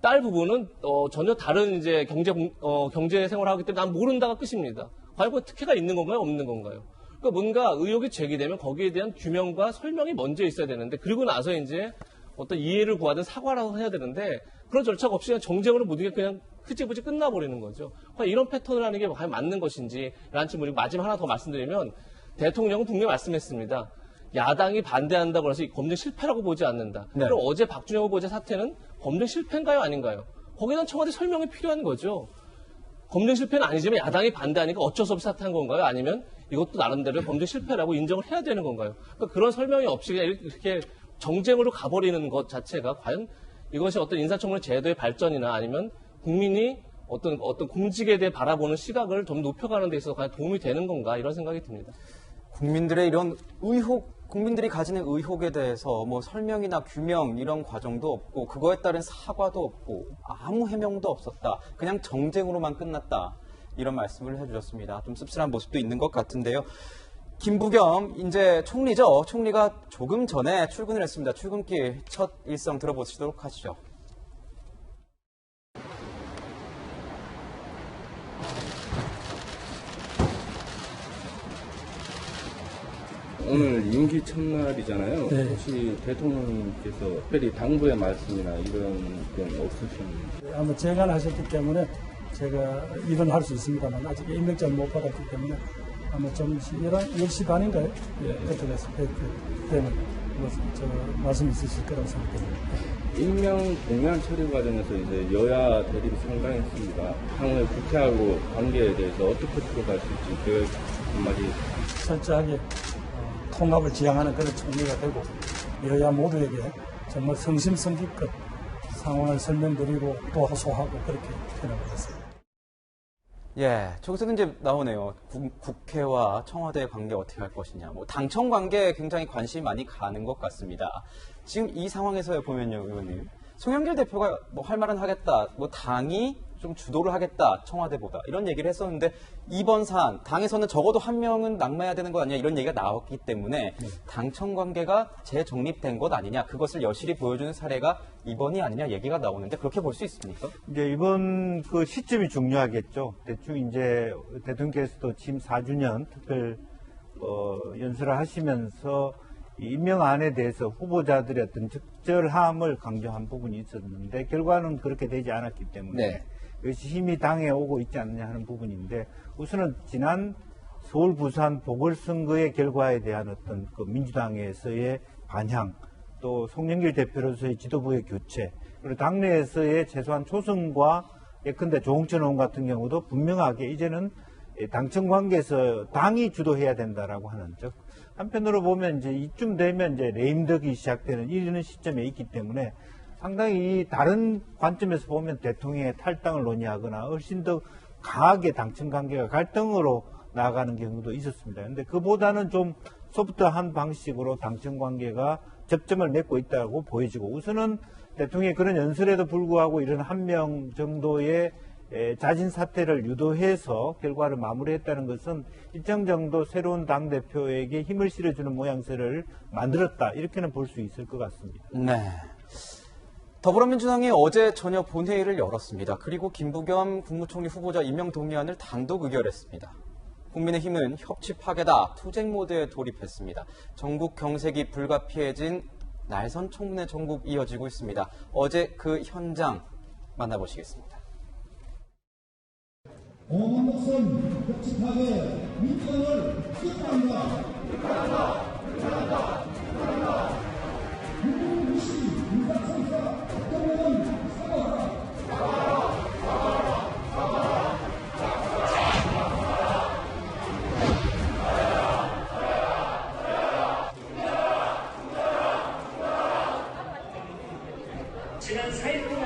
[SPEAKER 2] 딸 부부는 전혀 다른 이제 경제 생활을 하기 때문에 난 모른다가 끝입니다. 과연 그 특혜가 있는 건가요, 없는 건가요? 그러니까 뭔가 의혹이 제기되면 거기에 대한 규명과 설명이 먼저 있어야 되는데 그리고 나서 이제 어떤 이해를 구하든 사과라도 해야 되는데 그런 절차가 없이 그냥 정쟁으로 모든 게 그냥 흐지부지 끝나버리는 거죠. 과연 이런 패턴을 하는 게 과연 맞는 것인지 라는 질문이 마지막 하나 더 말씀드리면 대통령은 분명히 말씀했습니다. 야당이 반대한다고 해서 검증 실패라고 보지 않는다.
[SPEAKER 1] 네.
[SPEAKER 2] 그럼 어제 박준영 후보자 사태는 검증 실패인가요, 아닌가요? 거기에 대한 청와대 설명이 필요한 거죠. 검증 실패는 아니지만 야당이 반대하니까 어쩔 수 없이 사퇴한 건가요? 아니면 이것도 나름대로 검증 실패라고 인정을 해야 되는 건가요? 그러니까 그런 설명이 없이 그냥 이렇게 정쟁으로 가버리는 것 자체가 과연 이것이 어떤 인사청문회 제도의 발전이나 아니면 국민이 어떤 공직에 대해 바라보는 시각을 좀 높여가는 데 있어서 과연 도움이 되는 건가 이런 생각이 듭니다.
[SPEAKER 1] 국민들의 이런 국민들이 가지는 의혹에 대해서 뭐 설명이나 규명 이런 과정도 없고 그거에 따른 사과도 없고 아무 해명도 없었다. 그냥 정쟁으로만 끝났다. 이런 말씀을 해주셨습니다. 좀 씁쓸한 모습도 있는 것 같은데요. 김부겸 이제 총리죠. 총리가 조금 전에 출근을 했습니다. 출근길 첫 일성 들어보시도록 하시죠.
[SPEAKER 8] 오늘 임기 첫날이잖아요.
[SPEAKER 9] 네.
[SPEAKER 8] 혹시 대통령님께서 특별히 당부의 말씀이나 이런 건 없으셨는지?
[SPEAKER 9] 아마 재간하셨기 때문에 제가 일은 할 수 있습니다만 아직 임명장을 못 받았기 때문에 아마 좀 10시 반인가요? 예, 그때 되면 저 말씀 있으실 거라고 생각합니다.
[SPEAKER 8] 임명 공약 처리 과정에서 이제 여야 대립이 상당했습니다. 향후에 국회하고 관계에 대해서 어떻게 풀어갈 수 있지 계획 한마디.
[SPEAKER 9] 철저하게 통합을 지향하는 그런 총리가 되고 여야 모두에게 정말 성심성의껏 상황을 설명드리고 또 호소하고 그렇게 해나가겠습니다.
[SPEAKER 1] 예, 저기서는 이제 나오네요. 국회와 청와대의 관계 어떻게 할 것이냐. 뭐 당청 관계에 굉장히 관심이 많이 가는 것 같습니다. 지금 이 상황에서 보면요, 의원님. 송영길 대표가 뭐 할 말은 하겠다. 뭐 당이 좀 주도를 하겠다, 청와대보다. 이런 얘기를 했었는데 이번 사안, 당에서는 적어도 한 명은 낙마해야 되는 거 아니냐 이런 얘기가 나왔기 때문에 당청 관계가 재정립된 것 아니냐, 그것을 여실히 보여주는 사례가 이번이 아니냐 얘기가 나오는데 그렇게 볼 수 있습니까?
[SPEAKER 5] 이제 이번 그 시점이 중요하겠죠. 대충 이제 대통령께서도 취임 4주년 특별 연설을 하시면서 임명안에 대해서 후보자들의 어떤 적절함을 강조한 부분이 있었는데 결과는 그렇게 되지 않았기 때문에
[SPEAKER 1] 네.
[SPEAKER 5] 이것이 힘이 당에 오고 있지 않느냐 하는 부분인데 우선은 지난 서울 부산 보궐선거의 결과에 대한 어떤 그 민주당에서의 반향, 또 송영길 대표로서의 지도부의 교체, 그리고 당내에서의 최소한 초선과 예컨대 조홍천 의원 같은 경우도 분명하게 이제는 당청 관계에서 당이 주도해야 된다라고 하는, 즉 한편으로 보면 이제 이쯤 되면 이제 레임덕이 시작되는 이런 시점에 있기 때문에 상당히 다른 관점에서 보면 대통령의 탈당을 논의하거나 훨씬 더 강하게 당청 관계가 갈등으로 나아가는 경우도 있었습니다. 그런데 그보다는 좀 소프트한 방식으로 당청 관계가 접점을 맺고 있다고 보여지고, 우선은 대통령의 그런 연설에도 불구하고 이런 한 명 정도의 자진 사퇴를 유도해서 결과를 마무리했다는 것은 일정 정도 새로운 당대표에게 힘을 실어주는 모양새를 만들었다, 이렇게는 볼 수 있을 것 같습니다.
[SPEAKER 1] 네. 더불어민주당이 어제 저녁 본회의를 열었습니다. 그리고 김부겸 국무총리 후보자 임명 동의안을 단독 의결했습니다. 국민의힘은 협치 파괴다, 투쟁 모드에 돌입했습니다. 전국 경색이 불가피해진 날선 청문회 전국 이어지고 있습니다. 어제 그 현장 만나보시겠습니다.
[SPEAKER 10] 오만 목선 협치 파괴 민주당을 끝납니다. 국민 무시 인사청사 대통령은 사과하라.
[SPEAKER 11] 지난 4일 동안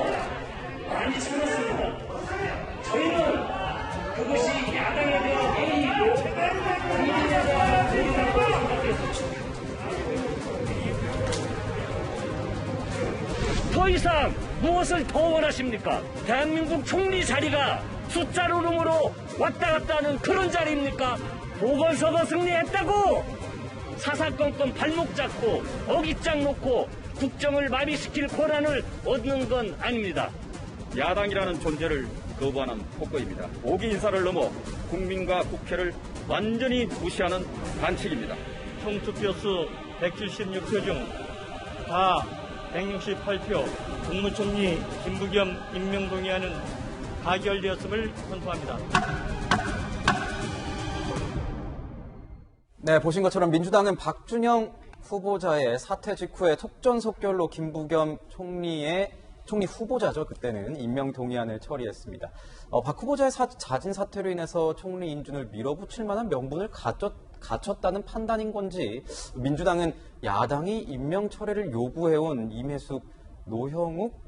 [SPEAKER 11] 많이 참았습니다. 저희는 그것이 야당에 대한 예의이고 국민에 대한 예의라고 생각했습니다. 더 이상 무엇을 더 원하십니까? 대한민국 총리 자리가 숫자 노름으로 왔다 갔다 하는 그런 자리입니까? 보궐선거 승리했다고 사사건건 발목 잡고 어깃장 놓고 국정을 마비시킬 권한을 얻는 건 아닙니다.
[SPEAKER 12] 야당이라는 존재를 거부하는 폭거입니다. 오기 인사를 넘어 국민과 국회를 완전히 무시하는 반칙입니다.
[SPEAKER 13] 총 투표수 176표 중 다 168표 국무총리 김부겸 임명동의안은 가결되었음을 선포합니다.
[SPEAKER 1] 네, 보신 것처럼 민주당은 박준영 후보자의 사퇴 직후에 속전속결로 김부겸 총리 후보자죠. 그때는 임명 동의안을 처리했습니다. 박 후보자의 자진 사퇴로 인해서 총리 인준을 밀어붙일 만한 명분을 갖췄다는 판단인 건지, 민주당은 야당이 임명 철회를 요구해온 임혜숙, 노형욱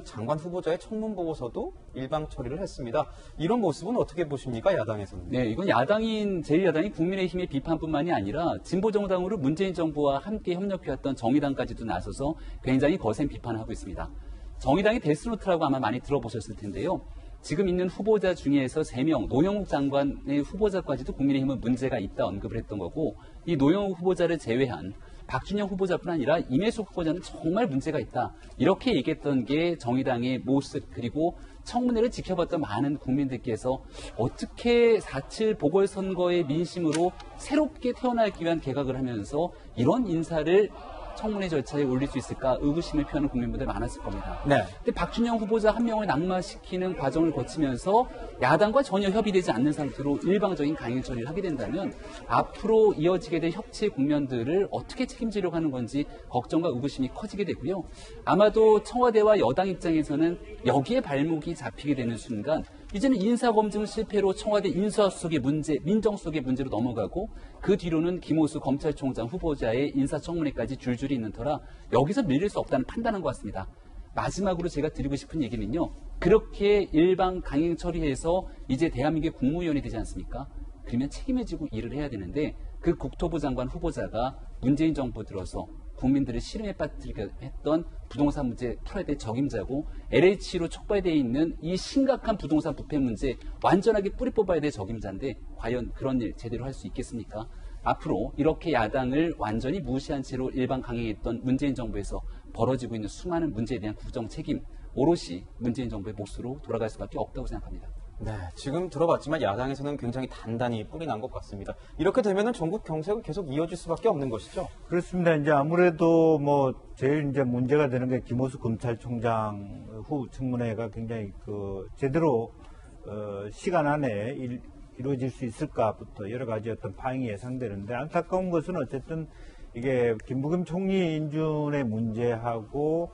[SPEAKER 1] 장관 후보자의 청문 보고서도 일방 처리를 했습니다. 이런 모습은 어떻게 보십니까, 야당에서는?
[SPEAKER 4] 네, 이건 제1야당이 국민의힘의 비판뿐만이 아니라 진보정당으로 문재인 정부와 함께 협력해왔던 정의당까지도 나서서 굉장히 거센 비판을 하고 있습니다. 정의당의 데스노트라고 아마 많이 들어보셨을 텐데요. 지금 있는 후보자 중에서 3명, 노영욱 장관의 후보자까지도 국민의힘은 문제가 있다 언급을 했던 거고, 이 노영욱 후보자를 제외한 박준영 후보자뿐 아니라 임혜숙 후보자는 정말 문제가 있다, 이렇게 얘기했던 게 정의당의 모습, 그리고 청문회를 지켜봤던 많은 국민들께서 어떻게 4.7 보궐선거의 민심으로 새롭게 태어나기 위한 개각을 하면서 이런 인사를 청문회 절차에 올릴 수 있을까 의구심을 표하는 국민분들 많았을 겁니다.
[SPEAKER 1] 네.
[SPEAKER 4] 근데 박준영 후보자 한 명을 낙마시키는 과정을 거치면서 야당과 전혀 협의되지 않는 상태로 일방적인 강행 처리를 하게 된다면 앞으로 이어지게 될 협치 국면들을 어떻게 책임지려고 하는 건지 걱정과 의구심이 커지게 되고요. 아마도 청와대와 여당 입장에서는 여기에 발목이 잡히게 되는 순간 이제는 인사검증 실패로 청와대 인사 속의 문제, 민정 속의 문제로 넘어가고 그 뒤로는 김호수 검찰총장 후보자의 인사청문회까지 줄줄이 있는 터라 여기서 밀릴 수 없다는 판단한 것 같습니다. 마지막으로 제가 드리고 싶은 얘기는요. 그렇게 일방 강행 처리해서 이제 대한민국의 국무위원이 되지 않습니까? 그러면 책임을 지고 일을 해야 되는데 그 국토부 장관 후보자가 문재인 정부 들어서 국민들을 시름에 빠뜨리게 했던 부동산 문제 풀어야 될 적임자고 LH로 촉발되어 있는 이 심각한 부동산 부패 문제 완전하게 뿌리 뽑아야 될 적임자인데 과연 그런 일 제대로 할 수 있겠습니까? 앞으로 이렇게 야당을 완전히 무시한 채로 일반 강행했던 문재인 정부에서 벌어지고 있는 수많은 문제에 대한 국정 책임 오롯이 문재인 정부의 몫으로 돌아갈 수밖에 없다고 생각합니다.
[SPEAKER 1] 네, 지금 들어봤지만 야당에서는 굉장히 단단히 뿔이 난 것 같습니다. 이렇게 되면은 전국 경색은 계속 이어질 수밖에 없는 것이죠.
[SPEAKER 5] 그렇습니다. 이제 아무래도 뭐 제일 이제 문제가 되는 게 김호수 검찰총장 후 청문회가 굉장히 제대로 시간 안에 이루어질 수 있을까부터 여러 가지 어떤 파행이 예상되는데 안타까운 것은 어쨌든 이게 김부겸 총리 인준의 문제하고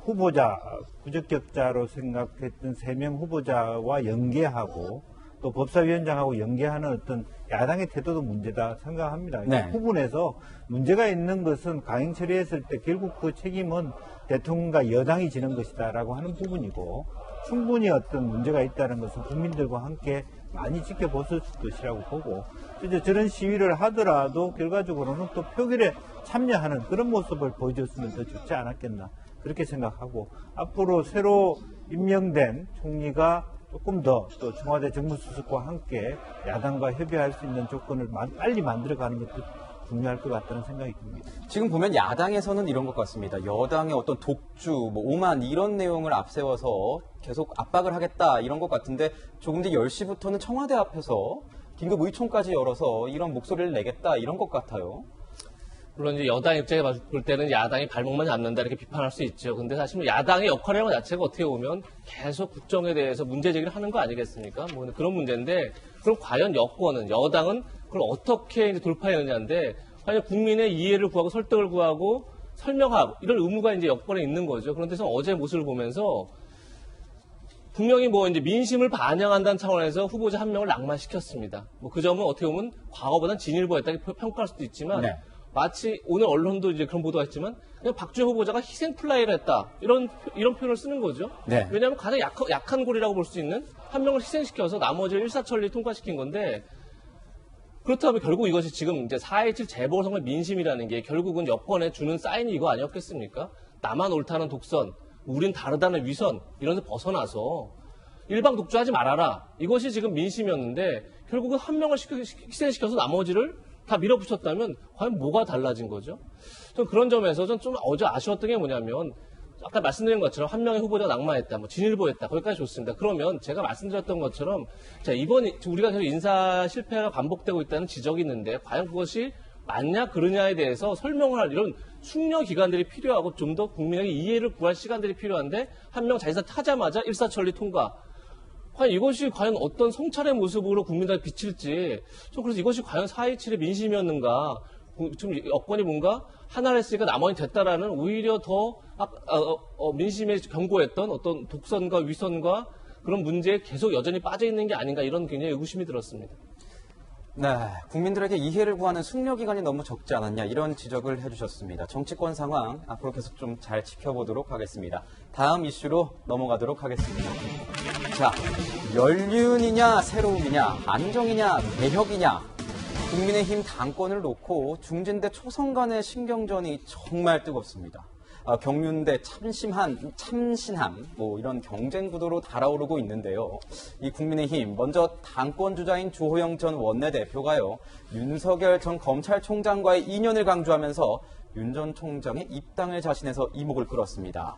[SPEAKER 5] 후보자, 부적격자로 생각했던 3명 후보자와 연계하고 또 법사위원장하고 연계하는 어떤 야당의 태도도 문제다 생각합니다.
[SPEAKER 1] 네.
[SPEAKER 5] 그 부분에서 문제가 있는 것은 강행 처리했을 때 결국 그 책임은 대통령과 여당이 지는 것이다라고 하는 부분이고 충분히 어떤 문제가 있다는 것은 국민들과 함께 많이 지켜봤을 것이라고 보고 이제 저런 시위를 하더라도 결과적으로는 또 표결에 참여하는 그런 모습을 보여줬으면 더 좋지 않았겠나 그렇게 생각하고 앞으로 새로 임명된 총리가 조금 더 또 청와대 정무수석과 함께 야당과 협의할 수 있는 조건을 빨리 만들어가는 것도 중요할 것 같다는 생각이 듭니다.
[SPEAKER 1] 지금 보면 야당에서는 이런 것 같습니다. 여당의 어떤 독주, 오만 이런 내용을 앞세워서 계속 압박을 하겠다 이런 것 같은데 조금 뒤 10시부터는 청와대 앞에서 긴급 의총까지 열어서 이런 목소리를 내겠다 이런 것 같아요.
[SPEAKER 2] 물론 이제 여당 입장에 볼 때는 야당이 발목만 잡는다 이렇게 비판할 수 있죠. 근데 사실 야당의 역할이라는 것 자체가 어떻게 보면 계속 국정에 대해서 문제 제기를 하는 거 아니겠습니까? 뭐 그런 문제인데 그럼 과연 여권은 여당은 그걸 어떻게 이제 돌파해내냐인데 과연 국민의 이해를 구하고 설득을 구하고 설명하고 이런 의무가 이제 여권에 있는 거죠. 그런데 어제 모습을 보면서 분명히 뭐 이제 민심을 반영한다는 차원에서 후보자 한 명을 낭만시켰습니다. 뭐 그 점은 어떻게 보면 과거보다는 진일보했다 평가할 수도 있지만.
[SPEAKER 1] 네.
[SPEAKER 2] 마치 오늘 언론도 이제 그런 보도가 있지만 그냥 박주영 후보자가 희생 플라이를 했다 이런 표현을 쓰는 거죠.
[SPEAKER 1] 네.
[SPEAKER 2] 왜냐하면 가장 약한 골이라고 볼 수 있는 한 명을 희생시켜서 나머지를 일사천리 통과시킨 건데 그렇다면 결국 이것이 지금 이제 4.27 재보궐선거 민심이라는 게 결국은 여권에 주는 사인이 이거 아니었겠습니까? 나만 옳다는 독선, 우린 다르다는 위선 이런 데서 벗어나서 일방 독주하지 말아라 이것이 지금 민심이었는데 결국은 한 명을 희생시켜서 나머지를 다 밀어붙였다면 과연 뭐가 달라진 거죠? 전 그런 점에서 전 좀 어제 아쉬웠던 게 뭐냐면 아까 말씀드린 것처럼 한 명의 후보자가 낭만했다, 뭐 진일보했다, 거기까지 좋습니다. 그러면 제가 말씀드렸던 것처럼 자 이번 우리가 계속 인사 실패가 반복되고 있다는 지적이 있는데 과연 그것이 맞냐 그러냐에 대해서 설명을 할 이런 숙려 기관들이 필요하고 좀 더 국민에게 이해를 구할 시간들이 필요한데 한 명 자기사 타자마자 일사천리 통과. 과연 이것이 과연 어떤 성찰의 모습으로 국민들에 비칠지, 좀 그래서 이것이 과연 4.27의 민심이었는가, 좀 여권이 뭔가 하나를 했으니까 나머지 됐다라는 오히려 더 민심에 경고했던 어떤 독선과 위선과 그런 문제에 계속 여전히 빠져 있는 게 아닌가 이런 굉장히 의구심이 들었습니다.
[SPEAKER 1] 네, 국민들에게 이해를 구하는 숙려 기간이 너무 적지 않았냐 이런 지적을 해주셨습니다. 정치권 상황 앞으로 계속 좀 잘 지켜보도록 하겠습니다. 다음 이슈로 넘어가도록 하겠습니다. 자, 연륜이냐 새로움이냐 안정이냐 개혁이냐 국민의힘 당권을 놓고 중진대 초선 간의 신경전이 정말 뜨겁습니다. 경륜대 참신함 뭐 이런 경쟁 구도로 달아오르고 있는데요. 이 국민의힘 먼저 당권 주자인 주호영 전 원내대표가요. 윤석열 전 검찰총장과의 인연을 강조하면서 윤 전 총장의 입당을 자신해서 이목을 끌었습니다.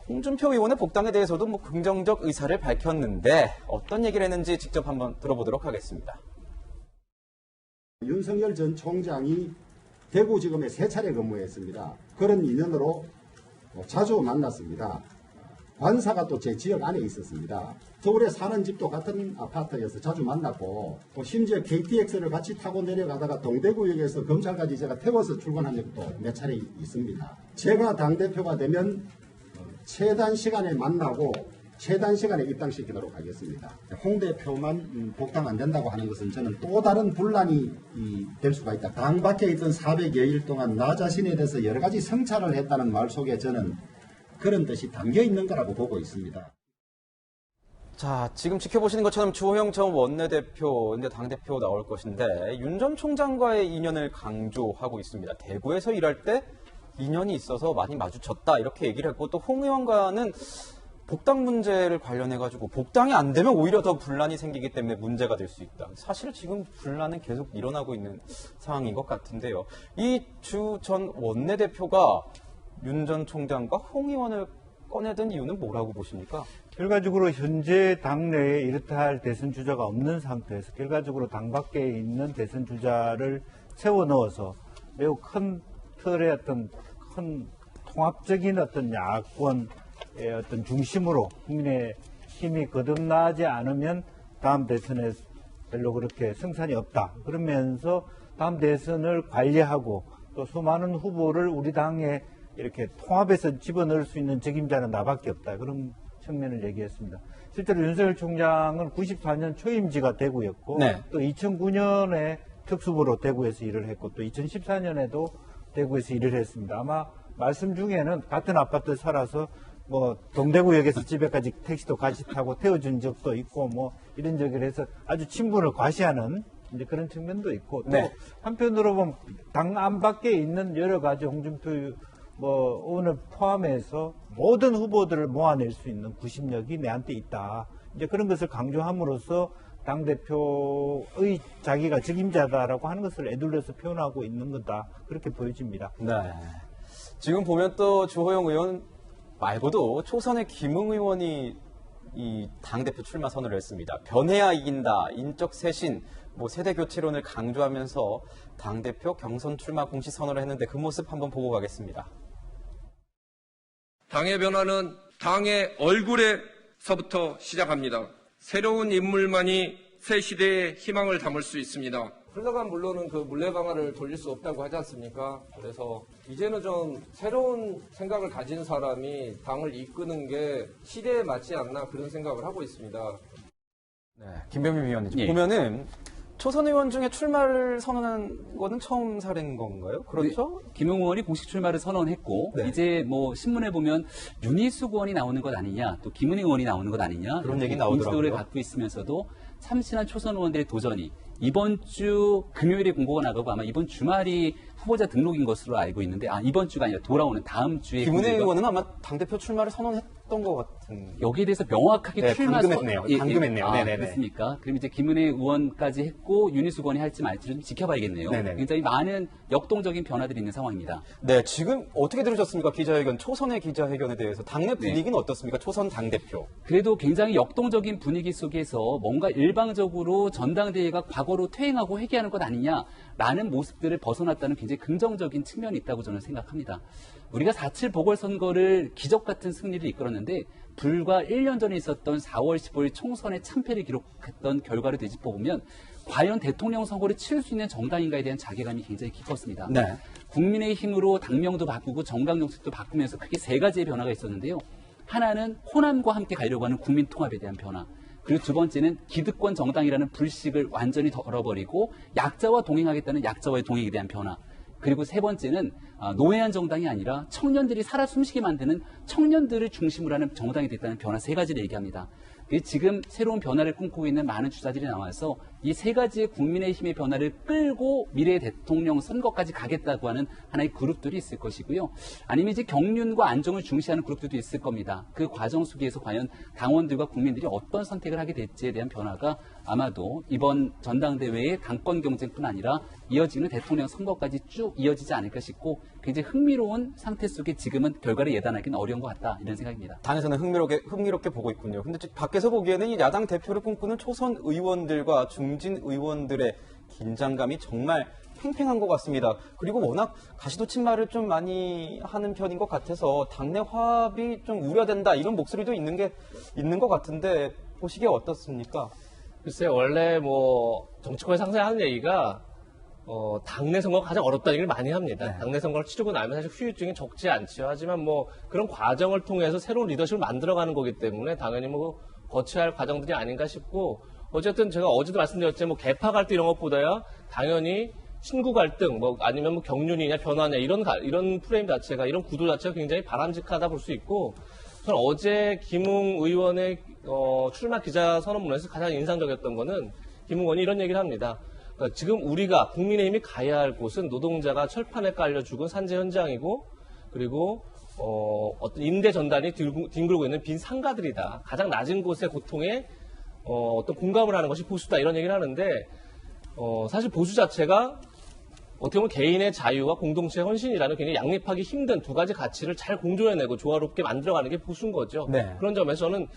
[SPEAKER 1] 홍준표 의원의 복당에 대해서도 뭐 긍정적 의사를 밝혔는데 어떤 얘기를 했는지 직접 한번 들어보도록 하겠습니다.
[SPEAKER 14] 윤석열 전 총장이 대구지검에 3차례 근무했습니다. 그런 인연으로 자주 만났습니다. 관사가 또 제 지역 안에 있었습니다. 서울에 사는 집도 같은 아파트여서 자주 만났고 또 심지어 KTX를 같이 타고 내려가다가 동대구역에서 검찰까지 제가 태워서 출근한 적도 몇 차례 있습니다. 제가 당대표가 되면 최단 시간에 만나고 최단 시간에 입당시키도록 하겠습니다. 홍 대표만 복당 안 된다고 하는 것은 저는 또 다른 분란이 될 수가 있다. 당 밖에 있던 400여일 동안 나 자신에 대해서 여러 가지 성찰을 했다는 말 속에 저는 그런 뜻이 담겨 있는 거라고 보고 있습니다.
[SPEAKER 1] 자, 지금 지켜보시는 것처럼 주호영 전 원내대표, 이제 당대표 나올 것인데 윤 전 총장과의 인연을 강조하고 있습니다. 대구에서 일할 때 인연이 있어서 많이 마주쳤다 이렇게 얘기를 했고 또 홍 의원과는 복당 문제를 관련해가지고 복당이 안 되면 오히려 더 분란이 생기기 때문에 문제가 될 수 있다. 사실 지금 분란은 계속 일어나고 있는 상황인 것 같은데요. 이 주 전 원내대표가 윤 전 총장과 홍 의원을 꺼내든 이유는 뭐라고 보십니까?
[SPEAKER 5] 결과적으로 현재 당내에 이렇다 할 대선 주자가 없는 상태에서 결과적으로 당 밖에 있는 대선 주자를 채워 넣어서 매우 큰 틀의 어떤 큰 통합적인 어떤 야권의 어떤 중심으로 국민의 힘이 거듭나지 않으면 다음 대선에 별로 그렇게 승산이 없다. 그러면서 다음 대선을 관리하고 또 수많은 후보를 우리 당에 이렇게 통합해서 집어넣을 수 있는 적임자는 나밖에 없다. 그런 측면을 얘기했습니다. 실제로 윤석열 총장은 94년 초임지가 대구였고
[SPEAKER 1] 네.
[SPEAKER 5] 또 2009년에 특수부로 대구에서 일을 했고 또 2014년에도 대구에서 일을 했습니다. 아마 말씀 중에는 같은 아파트 살아서 뭐 동대구역에서 집에까지 택시도 같이 타고 태워준 적도 있고 뭐 이런저런 해서 아주 친분을 과시하는 이제 그런 측면도 있고 또
[SPEAKER 1] 네.
[SPEAKER 5] 한편으로 보면 당 안 밖에 있는 여러 가지 홍준표 뭐 오늘 포함해서 모든 후보들을 모아낼 수 있는 구심력이 내한테 있다. 이제 그런 것을 강조함으로써 당대표의 자기가 적임자다라고 하는 것을 애둘러서 표현하고 있는 거다. 그렇게 보여집니다.
[SPEAKER 1] 네. 지금 보면 또 주호영 의원 말고도 초선의 김웅 의원이 이 당대표 출마 선언을 했습니다. 변해야 이긴다, 인적 쇄신, 뭐 세대 교체론을 강조하면서 당대표 경선 출마 공식 선언을 했는데 그 모습 한번 보고 가겠습니다.
[SPEAKER 15] 당의 변화는 당의 얼굴에서부터 시작합니다. 새로운 인물만이 새 시대의 희망을 담을 수 있습니다.
[SPEAKER 16] 흘러간 물론은 그 물레 방아를 돌릴 수 없다고 하지 않습니까? 그래서 이제는 좀 새로운 생각을 가진 사람이 당을 이끄는 게 시대에 맞지 않나 그런 생각을 하고 있습니다.
[SPEAKER 1] 네, 김병민 위원님
[SPEAKER 4] 예.
[SPEAKER 1] 보면은 초선 의원 중에 출마를 선언한 거는 처음 사례인 건가요? 그렇죠?
[SPEAKER 4] 김웅 의원이 공식 출마를 선언했고
[SPEAKER 1] 네.
[SPEAKER 4] 이제 뭐 신문에 보면 윤희숙 의원이 나오는 것 아니냐, 또 김은희 의원이 나오는 것 아니냐
[SPEAKER 1] 그런 얘기
[SPEAKER 4] 인지도를
[SPEAKER 1] 나오더라고요.
[SPEAKER 4] 갖고 있으면서도 참신한 초선 의원들의 도전이 이번 주 금요일에 공고가 나가고 아마 이번 주말이 후보자 등록인 것으로 알고 있는데 이번 주가 아니라 돌아오는 다음 주에
[SPEAKER 1] 김은혜
[SPEAKER 4] 공고가
[SPEAKER 1] 의원은 아마 당대표 출마를 선언했던 것 같은.
[SPEAKER 4] 여기에 대해서 명확하게
[SPEAKER 1] 네,
[SPEAKER 4] 출마
[SPEAKER 1] 방금 했네요. 방금 했네요. 네네네.
[SPEAKER 4] 그렇습니까? 그럼 이제 김은혜 의원까지 했고 윤희숙 의원이 할지 말지를 좀 지켜봐야겠네요.
[SPEAKER 1] 네네.
[SPEAKER 4] 굉장히 많은 역동적인 변화들이 있는 상황입니다.
[SPEAKER 1] 네, 지금 어떻게 들으셨습니까? 기자회견, 초선의 기자회견에 대해서 당내 분위기는 어떻습니까? 초선 당대표.
[SPEAKER 4] 그래도 굉장히 역동적인 분위기 속에서 뭔가 일방적으로 전당대회가 과거로 퇴행하고 회귀하는 것 아니냐라는 모습들을 벗어났다는 굉장히 긍정적인 측면이 있다고 저는 생각합니다. 우리가 4.7 보궐선거를 기적 같은 승리를 이끌었는데 불과 1년 전에 있었던 4월 15일 총선의 참패를 기록했던 결과를 되짚어보면 과연 대통령 선거를 치를 수 있는 정당인가에 대한 자괴감이 굉장히 깊었습니다.
[SPEAKER 1] 네.
[SPEAKER 4] 국민의힘으로 당명도 바꾸고 정당 정책도 바꾸면서 크게 세 가지의 변화가 있었는데요. 하나는 호남과 함께 가려고 하는 국민 통합에 대한 변화. 그리고 두 번째는 기득권 정당이라는 불식을 완전히 덜어버리고 약자와 동행하겠다는 약자와의 동행에 대한 변화. 그리고 세 번째는 노회한 정당이 아니라 청년들이 살아 숨쉬게 만드는 청년들을 중심으로 하는 정당이 됐다는 변화 세 가지를 얘기합니다. 지금 새로운 변화를 꿈꾸고 있는 많은 주자들이 나와서 이 세 가지의 국민의힘의 변화를 끌고 미래 대통령 선거까지 가겠다고 하는 하나의 그룹들이 있을 것이고요. 아니면 이제 경륜과 안정을 중시하는 그룹들도 있을 겁니다. 그 과정 속에서 과연 당원들과 국민들이 어떤 선택을 하게 될지에 대한 변화가 아마도 이번 전당대회의 당권 경쟁뿐 아니라 이어지는 대통령 선거까지 쭉 이어지지 않을까 싶고 굉장히 흥미로운 상태 속에 지금은 결과를 예단하기는 어려운 것 같다 이런 생각입니다.
[SPEAKER 1] 당에서는 흥미롭게 보고 있군요. 근데 밖에서 보기에는 이 야당 대표를 꿈꾸는 초선 의원들과 중진 의원들의 긴장감이 정말 팽팽한 것 같습니다. 그리고 워낙 가시도친말을 좀 많이 하는 편인 것 같아서 당내 화합이 좀 우려된다 이런 목소리도 있는 것 같은데 보시기에 어떻습니까?
[SPEAKER 2] 글쎄 원래 뭐 정치권에서 항상 하는 얘기가 당내 선거가 가장 어렵다는 얘기를 많이 합니다.
[SPEAKER 1] 네.
[SPEAKER 2] 당내 선거를 치르고 나면 사실 후유증이 적지 않죠. 하지만 뭐 그런 과정을 통해서 새로운 리더십을 만들어가는 거기 때문에 당연히 뭐 거쳐야 할 과정들이 아닌가 싶고 어쨌든 제가 어제도 말씀드렸지만 뭐 개파 갈등 이런 것보다야 당연히 친구 갈등 뭐 아니면 뭐 경륜이냐 변화냐 이런 프레임 자체가 이런 구도 자체가 굉장히 바람직하다 볼 수 있고 저는 어제 김웅 의원의 출마 기자 선언문에서 가장 인상적이었던 거는 김웅 의원이 이런 얘기를 합니다. 그러니까 지금 우리가 국민의힘이 가야 할 곳은 노동자가 철판에 깔려 죽은 산재 현장이고 그리고 어떤 임대 전단이 뒹굴고 있는 빈 상가들이다. 가장 낮은 곳의 고통에 어떤 공감을 하는 것이 보수다. 이런 얘기를 하는데 사실 보수 자체가 어떻게 보면 개인의 자유와 공동체의 헌신이라는 굉장히 양립하기 힘든 두 가지 가치를 잘 공존해내고 조화롭게 만들어가는 게 보수인 거죠.
[SPEAKER 1] 네.
[SPEAKER 2] 그런 점에서는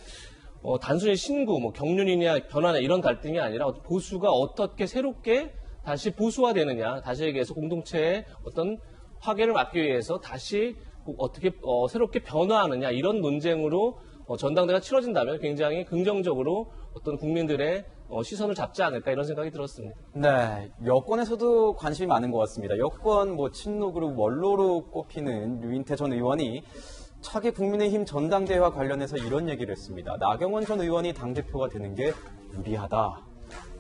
[SPEAKER 2] 단순히 신구, 경륜이냐 변화냐 이런 갈등이 아니라 보수가 어떻게 새롭게 다시 보수화되느냐, 다시 얘기해서 공동체의 어떤 화계를 막기 위해서 다시 어떻게 새롭게 변화하느냐 이런 논쟁으로 전당대회가 치러진다면 굉장히 긍정적으로 어떤 국민들의 시선을 잡지 않을까 이런 생각이 들었습니다.
[SPEAKER 1] 네, 여권에서도 관심이 많은 것 같습니다. 여권 친노그룹 원로로 꼽히는 류인태 전 의원이 차기 국민의힘 전당대회와 관련해서 이런 얘기를 했습니다. 나경원 전 의원이 당대표가 되는 게 유리하다.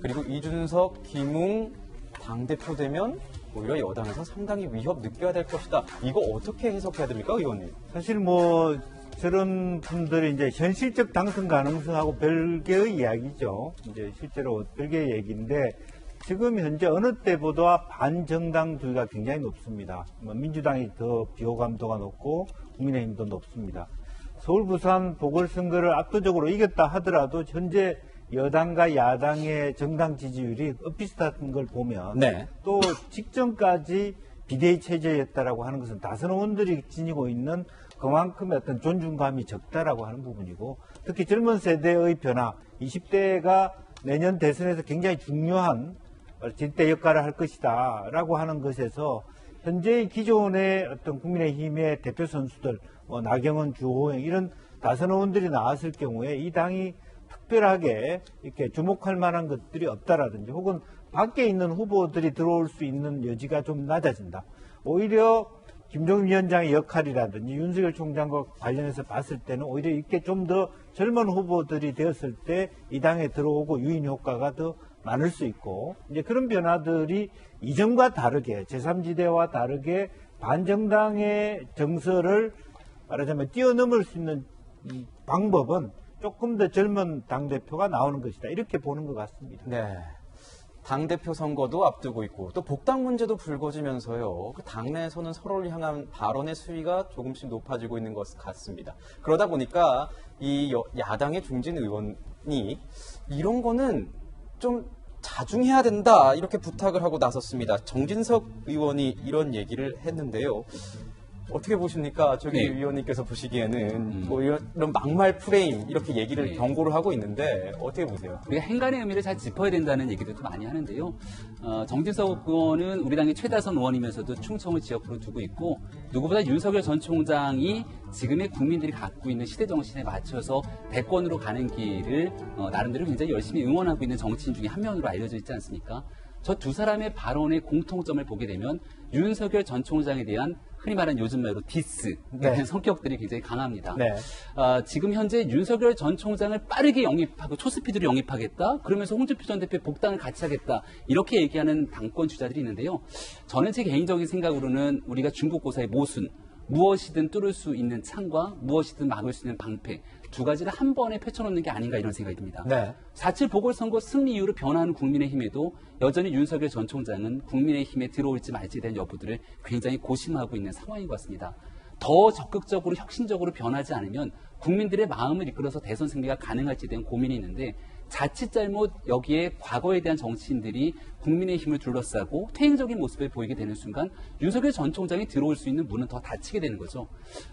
[SPEAKER 1] 그리고 이준석, 김웅 당대표 되면 오히려 여당에서 상당히 위협 느껴야 될 것이다. 이거 어떻게 해석해야 됩니까, 의원님?
[SPEAKER 5] 사실 저런 분들이 이제 현실적 당선 가능성하고 별개의 이야기죠. 이제 실제로 별개의 얘기인데 지금 현재 어느 때보다 반정당주의가 굉장히 높습니다. 민주당이 더 비호감도가 높고 국민의힘도 높습니다. 서울, 부산 보궐선거를 압도적으로 이겼다 하더라도 현재 여당과 야당의 정당 지지율이 비슷한 걸 보면
[SPEAKER 1] 네.
[SPEAKER 5] 또 직전까지 비대위 체제였다라고 하는 것은 다선 의원들이 지니고 있는 그만큼의 어떤 존중감이 적다라고 하는 부분이고 특히 젊은 세대의 변화, 20대가 내년 대선에서 굉장히 중요한 질대 역할을 할 것이다 라고 하는 것에서 현재의 기존의 어떤 국민의힘의 대표 선수들, 나경원, 주호영 이런 다선 의원들이 나왔을 경우에 이 당이 특별하게 이렇게 주목할 만한 것들이 없다라든지 혹은 밖에 있는 후보들이 들어올 수 있는 여지가 좀 낮아진다. 오히려 김종인 위원장의 역할이라든지 윤석열 총장과 관련해서 봤을 때는 오히려 이렇게 좀 더 젊은 후보들이 되었을 때 이 당에 들어오고 유인 효과가 더 많을 수 있고 이제 그런 변화들이 이전과 다르게 제3지대와 다르게 반정당의 정서를 말하자면 뛰어넘을 수 있는 이 방법은 조금 더 젊은 당대표가 나오는 것이다. 이렇게 보는 것 같습니다.
[SPEAKER 1] 네. 당대표 선거도 앞두고 있고 또 복당 문제도 불거지면서요. 그 당내에서는 서로를 향한 발언의 수위가 조금씩 높아지고 있는 것 같습니다. 그러다 보니까 이 야당의 중진 의원이 이런 거는 좀 자중해야 된다 이렇게 부탁을 하고 나섰습니다. 정진석 의원이 이런 얘기를 했는데요. 어떻게 보십니까? 저기 위원님께서 보시기에는 이런 막말 프레임 이렇게 얘기를 경고를 하고 있는데 어떻게 보세요?
[SPEAKER 4] 우리가 행간의 의미를 잘 짚어야 된다는 얘기들도 많이 하는데요. 정진석 의원은 우리 당의 최다선 의원이면서도 충청을 지역으로 두고 있고 누구보다 윤석열 전 총장이 지금의 국민들이 갖고 있는 시대 정신에 맞춰서 대권으로 가는 길을 나름대로 굉장히 열심히 응원하고 있는 정치인 중에 한 명으로 알려져 있지 않습니까? 저 두 사람의 발언의 공통점을 보게 되면 윤석열 전 총장에 대한 흔히 말하는 요즘 말로 디스 같은 성격들이 굉장히 강합니다.
[SPEAKER 1] 네.
[SPEAKER 4] 지금 현재 윤석열 전 총장을 빠르게 영입하고 초스피드로 영입하겠다. 그러면서 홍준표 전 대표의 복당을 같이 하겠다. 이렇게 얘기하는 당권 주자들이 있는데요. 저는 제 개인적인 생각으로는 우리가 중국고사의 모순, 무엇이든 뚫을 수 있는 창과 무엇이든 막을 수 있는 방패 두 가지를 한 번에 펼쳐놓는 게 아닌가 이런 생각이 듭니다.
[SPEAKER 1] 네.
[SPEAKER 4] 4.7 보궐선거 승리 이후로 변화하는 국민의힘에도 여전히 윤석열 전 총장은 국민의힘에 들어올지 말지에 대한 여부들을 굉장히 고심하고 있는 상황인 것 같습니다. 더 적극적으로 혁신적으로 변하지 않으면 국민들의 마음을 이끌어서 대선 승리가 가능할지에 대한 고민이 있는데 자칫 잘못 여기에 과거에 대한 정치인들이 국민의힘을 둘러싸고 퇴행적인 모습을 보이게 되는 순간 윤석열 전 총장이 들어올 수 있는 문은 더 닫히게 되는 거죠.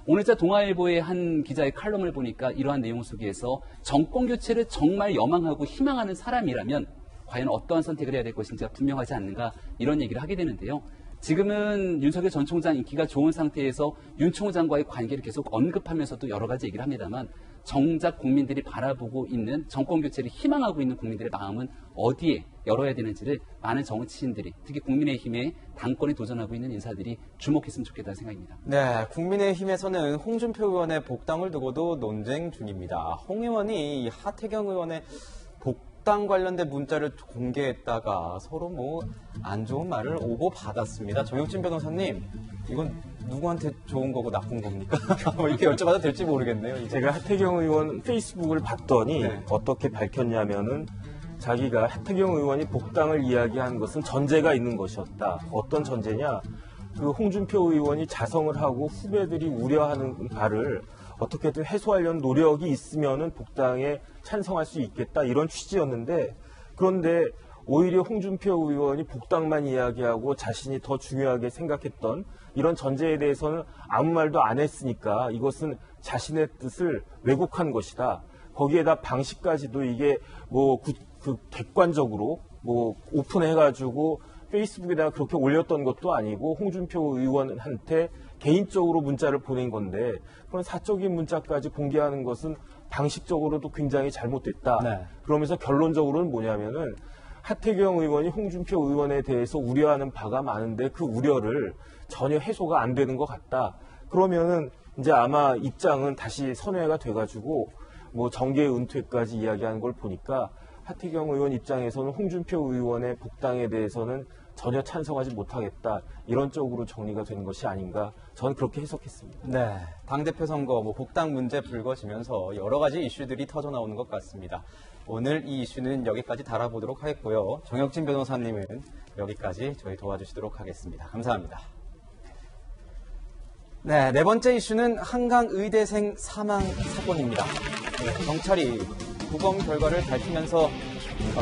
[SPEAKER 4] 오늘자 동아일보의 한 기자의 칼럼을 보니까 이러한 내용 속에서 정권 교체를 정말 여망하고 희망하는 사람이라면 과연 어떠한 선택을 해야 될 것인지가 분명하지 않는가 이런 얘기를 하게 되는데요. 지금은 윤석열 전 총장 인기가 좋은 상태에서 윤 총장과의 관계를 계속 언급하면서도 여러 가지 얘기를 합니다만 정작 국민들이 바라보고 있는 정권 교체를 희망하고 있는 국민들의 마음은 어디에 열어야 되는지를 많은 정치인들이 특히 국민의힘의 당권에 도전하고 있는 인사들이 주목했으면 좋겠다는 생각입니다.
[SPEAKER 1] 네, 국민의힘에서는 홍준표 의원의 복당을 두고도 논쟁 중입니다. 홍 의원이 하태경 의원의 복당 관련된 문자를 공개했다가 서로 안 좋은 말을 오고 받았습니다. 정혁진 변호사님, 이건 누구한테 좋은 거고 나쁜 겁니까? 이렇게 여쭤봐도 될지 모르겠네요.
[SPEAKER 3] 제가 하태경 의원 페이스북을 봤더니 어떻게 밝혔냐면은 자기가 하태경 의원이 복당을 이야기한 것은 전제가 있는 것이었다. 어떤 전제냐? 그 홍준표 의원이 자성을 하고 후배들이 우려하는 바를 어떻게든 해소하려는 노력이 있으면은 복당에 찬성할 수 있겠다 이런 취지였는데 그런데 오히려 홍준표 의원이 복당만 이야기하고 자신이 더 중요하게 생각했던 이런 전제에 대해서는 아무 말도 안 했으니까 이것은 자신의 뜻을 왜곡한 것이다. 거기에다 방식까지도 이게 객관적으로 오픈해가지고 페이스북에다가 그렇게 올렸던 것도 아니고 홍준표 의원한테 개인적으로 문자를 보낸 건데 그런 사적인 문자까지 공개하는 것은 방식적으로도 굉장히 잘못됐다.
[SPEAKER 1] 네.
[SPEAKER 3] 그러면서 결론적으로는 뭐냐면은 하태경 의원이 홍준표 의원에 대해서 우려하는 바가 많은데 그 우려를 전혀 해소가 안 되는 것 같다. 그러면은 이제 아마 입장은 다시 선회가 돼가지고 정계 은퇴까지 이야기하는 걸 보니까 하태경 의원 입장에서는 홍준표 의원의 복당에 대해서는 전혀 찬성하지 못하겠다. 이런 쪽으로 정리가 되는 것이 아닌가. 저는 그렇게 해석했습니다.
[SPEAKER 1] 네, 당대표 선거, 복당 문제 불거지면서 여러 가지 이슈들이 터져 나오는 것 같습니다. 오늘 이 이슈는 여기까지 다뤄보도록 하겠고요. 정혁진 변호사님은 여기까지 저희 도와주시도록 하겠습니다. 감사합니다. 네, 네 번째 이슈는 한강 의대생 사망 사건입니다. 네, 경찰이 부검 결과를 밝히면서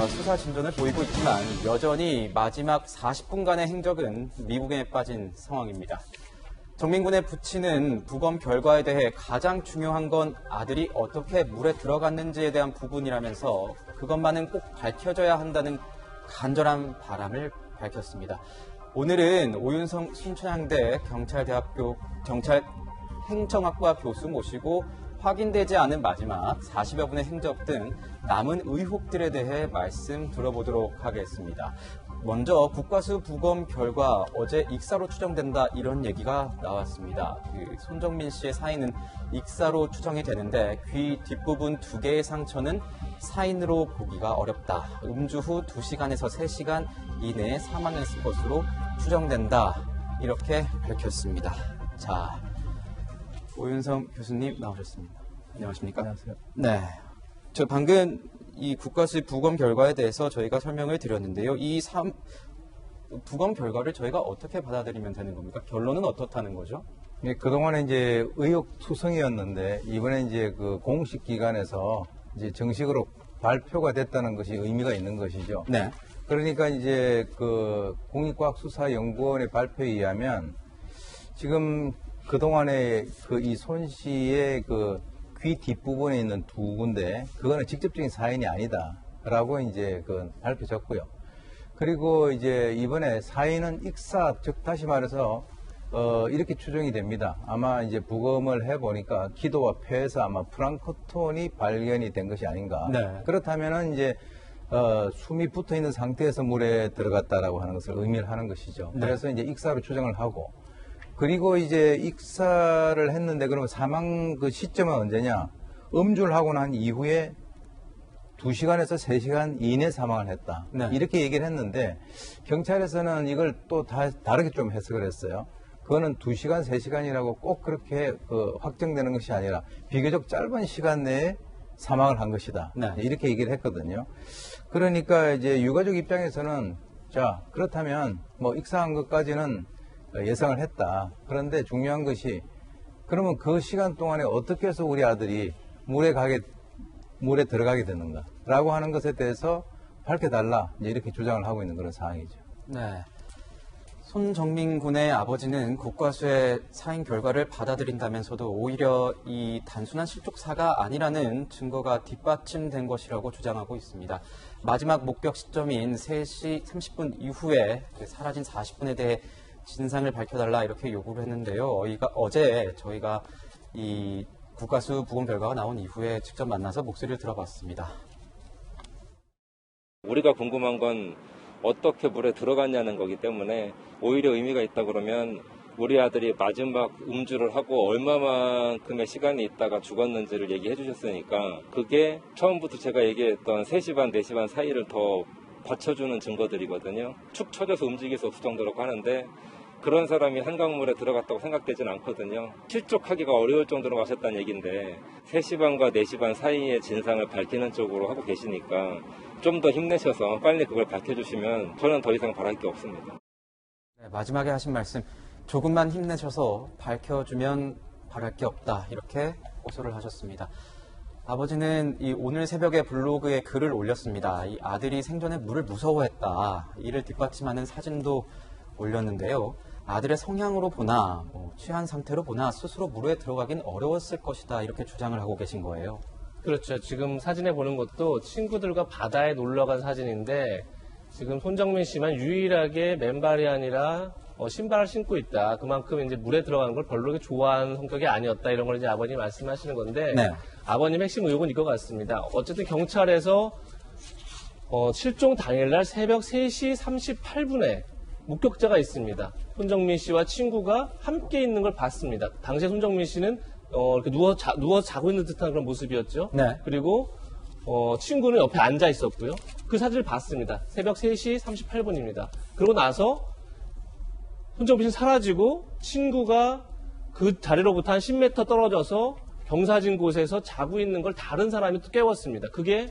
[SPEAKER 1] 수사 진전을 보이고 있지만 여전히 마지막 40분간의 행적은 미궁에 빠진 상황입니다. 정민군의 부친은 부검 결과에 대해 가장 중요한 건 아들이 어떻게 물에 들어갔는지에 대한 부분이라면서 그것만은 꼭 밝혀져야 한다는 간절한 바람을 밝혔습니다. 오늘은 오윤성 순천향대 경찰대학교 경찰행정학과 교수 모시고 확인되지 않은 마지막 40여 분의 행적 등 남은 의혹들에 대해 말씀 들어보도록 하겠습니다. 먼저 국과수 부검 결과 어제 익사로 추정된다 이런 얘기가 나왔습니다. 손정민 씨의 사인은 익사로 추정이 되는데 귀 뒷부분 2개의 상처는 사인으로 보기가 어렵다. 음주 후 2시간에서 3시간 이내에 사망했을 것으로 추정된다. 이렇게 밝혔습니다. 자, 오윤성 교수님 나오셨습니다. 안녕하십니까?
[SPEAKER 17] 안녕하세요.
[SPEAKER 1] 네. 저 방금 이 국과수 부검 결과에 대해서 저희가 설명을 드렸는데요. 부검 결과를 저희가 어떻게 받아들이면 되는 겁니까? 결론은 어떻다는 거죠?
[SPEAKER 17] 네, 그동안에 이제 의혹투성이었는데 이번에 이제 그 공식 기관에서 이제 정식으로 발표가 됐다는 것이 의미가 있는 것이죠.
[SPEAKER 1] 네.
[SPEAKER 17] 그러니까 이제 그 국립과학수사연구원의 발표에 의하면 지금 그동안에 이 손 씨의 귀 뒷부분에 있는 2군데, 그거는 직접적인 사인이 아니다라고 이제 밝혀졌고요. 그리고 이제 이번에 사인은 익사, 즉 다시 말해서 이렇게 추정이 됩니다. 아마 이제 부검을 해보니까 기도와 폐에서 아마 플랑크톤이 발견이 된 것이 아닌가.
[SPEAKER 1] 네.
[SPEAKER 17] 그렇다면은 이제 숨이 붙어 있는 상태에서 물에 들어갔다라고 하는 것을 의미를 하는 것이죠.
[SPEAKER 1] 네.
[SPEAKER 17] 그래서 이제 익사로 추정을 하고, 그리고 이제 익사를 했는데 그러면 사망 시점은 언제냐? 음주를 하고 난 이후에 2시간에서 3시간 이내 사망을 했다.
[SPEAKER 1] 네.
[SPEAKER 17] 이렇게 얘기를 했는데 경찰에서는 이걸 또 다르게 좀 해석을 했어요. 그거는 2시간, 3시간이라고 꼭 그렇게 확정되는 것이 아니라 비교적 짧은 시간 내에 사망을 한 것이다.
[SPEAKER 1] 네.
[SPEAKER 17] 이렇게 얘기를 했거든요. 그러니까 이제 유가족 입장에서는 자, 그렇다면 익사한 것까지는 예상을 했다. 그런데 중요한 것이 그러면 그 시간 동안에 어떻게 해서 우리 아들이 물에 들어가게 됐는가 라고 하는 것에 대해서 밝혀달라 이렇게 주장을 하고 있는 그런 상황이죠.
[SPEAKER 1] 네. 손정민 군의 아버지는 국과수의 사인 결과를 받아들인다면서도 오히려 이 단순한 실족사가 아니라는 증거가 뒷받침된 것이라고 주장하고 있습니다. 마지막 목격 시점인 3시 30분 이후에 사라진 40분에 대해 진상을 밝혀달라 이렇게 요구를 했는데요. 어제 저희가 이 국과수 부검 결과가 나온 이후에 직접 만나서 목소리를 들어봤습니다.
[SPEAKER 18] 우리가 궁금한 건 어떻게 물에 들어갔냐는 거기 때문에 오히려 의미가 있다 그러면 우리 아들이 마지막 음주를 하고 얼마만큼의 시간이 있다가 죽었는지를 얘기해 주셨으니까 그게 처음부터 제가 얘기했던 3시 반, 4시 반 사이를 더 받쳐주는 증거들이거든요. 축 처져서 움직일 수 없을 정도라고 하는데 그런 사람이 한강물에 들어갔다고 생각되진 않거든요. 실족하기가 어려울 정도로 마셨다는 얘기인데 3시 반과 4시 반 사이의 진상을 밝히는 쪽으로 하고 계시니까 좀 더 힘내셔서 빨리 그걸 밝혀주시면 저는 더 이상 바랄 게 없습니다.
[SPEAKER 1] 네, 마지막에 하신 말씀 조금만 힘내셔서 밝혀주면 바랄 게 없다. 이렇게 호소를 하셨습니다. 아버지는 오늘 새벽에 블로그에 글을 올렸습니다. 이 아들이 생전에 물을 무서워했다. 이를 뒷받침하는 사진도 올렸는데요. 아들의 성향으로 보나 취한 상태로 보나 스스로 물에 들어가긴 어려웠을 것이다. 이렇게 주장을 하고 계신 거예요.
[SPEAKER 2] 그렇죠. 지금 사진에 보는 것도 친구들과 바다에 놀러간 사진인데 지금 손정민 씨만 유일하게 맨발이 아니라 신발을 신고 있다. 그만큼 이제 물에 들어가는 걸 별로 그렇게 좋아하는 성격이 아니었다. 이런 걸 이제 아버님이 말씀하시는 건데
[SPEAKER 1] 네.
[SPEAKER 2] 아버님 핵심 의혹은 이거 같습니다. 어쨌든 경찰에서 실종 당일날 새벽 3시 38분에 목격자가 있습니다. 손정민 씨와 친구가 함께 있는 걸 봤습니다. 당시에 손정민 씨는 이렇게 누워 자고 있는 듯한 그런 모습이었죠.
[SPEAKER 1] 네.
[SPEAKER 2] 그리고 친구는 옆에 앉아 있었고요. 그 사진을 봤습니다. 새벽 3시 38분입니다. 그러고 나서 손정민 씨는 사라지고 친구가 그 자리로부터 한 10m 떨어져서 경사진 곳에서 자고 있는 걸 다른 사람이 또 깨웠습니다. 그게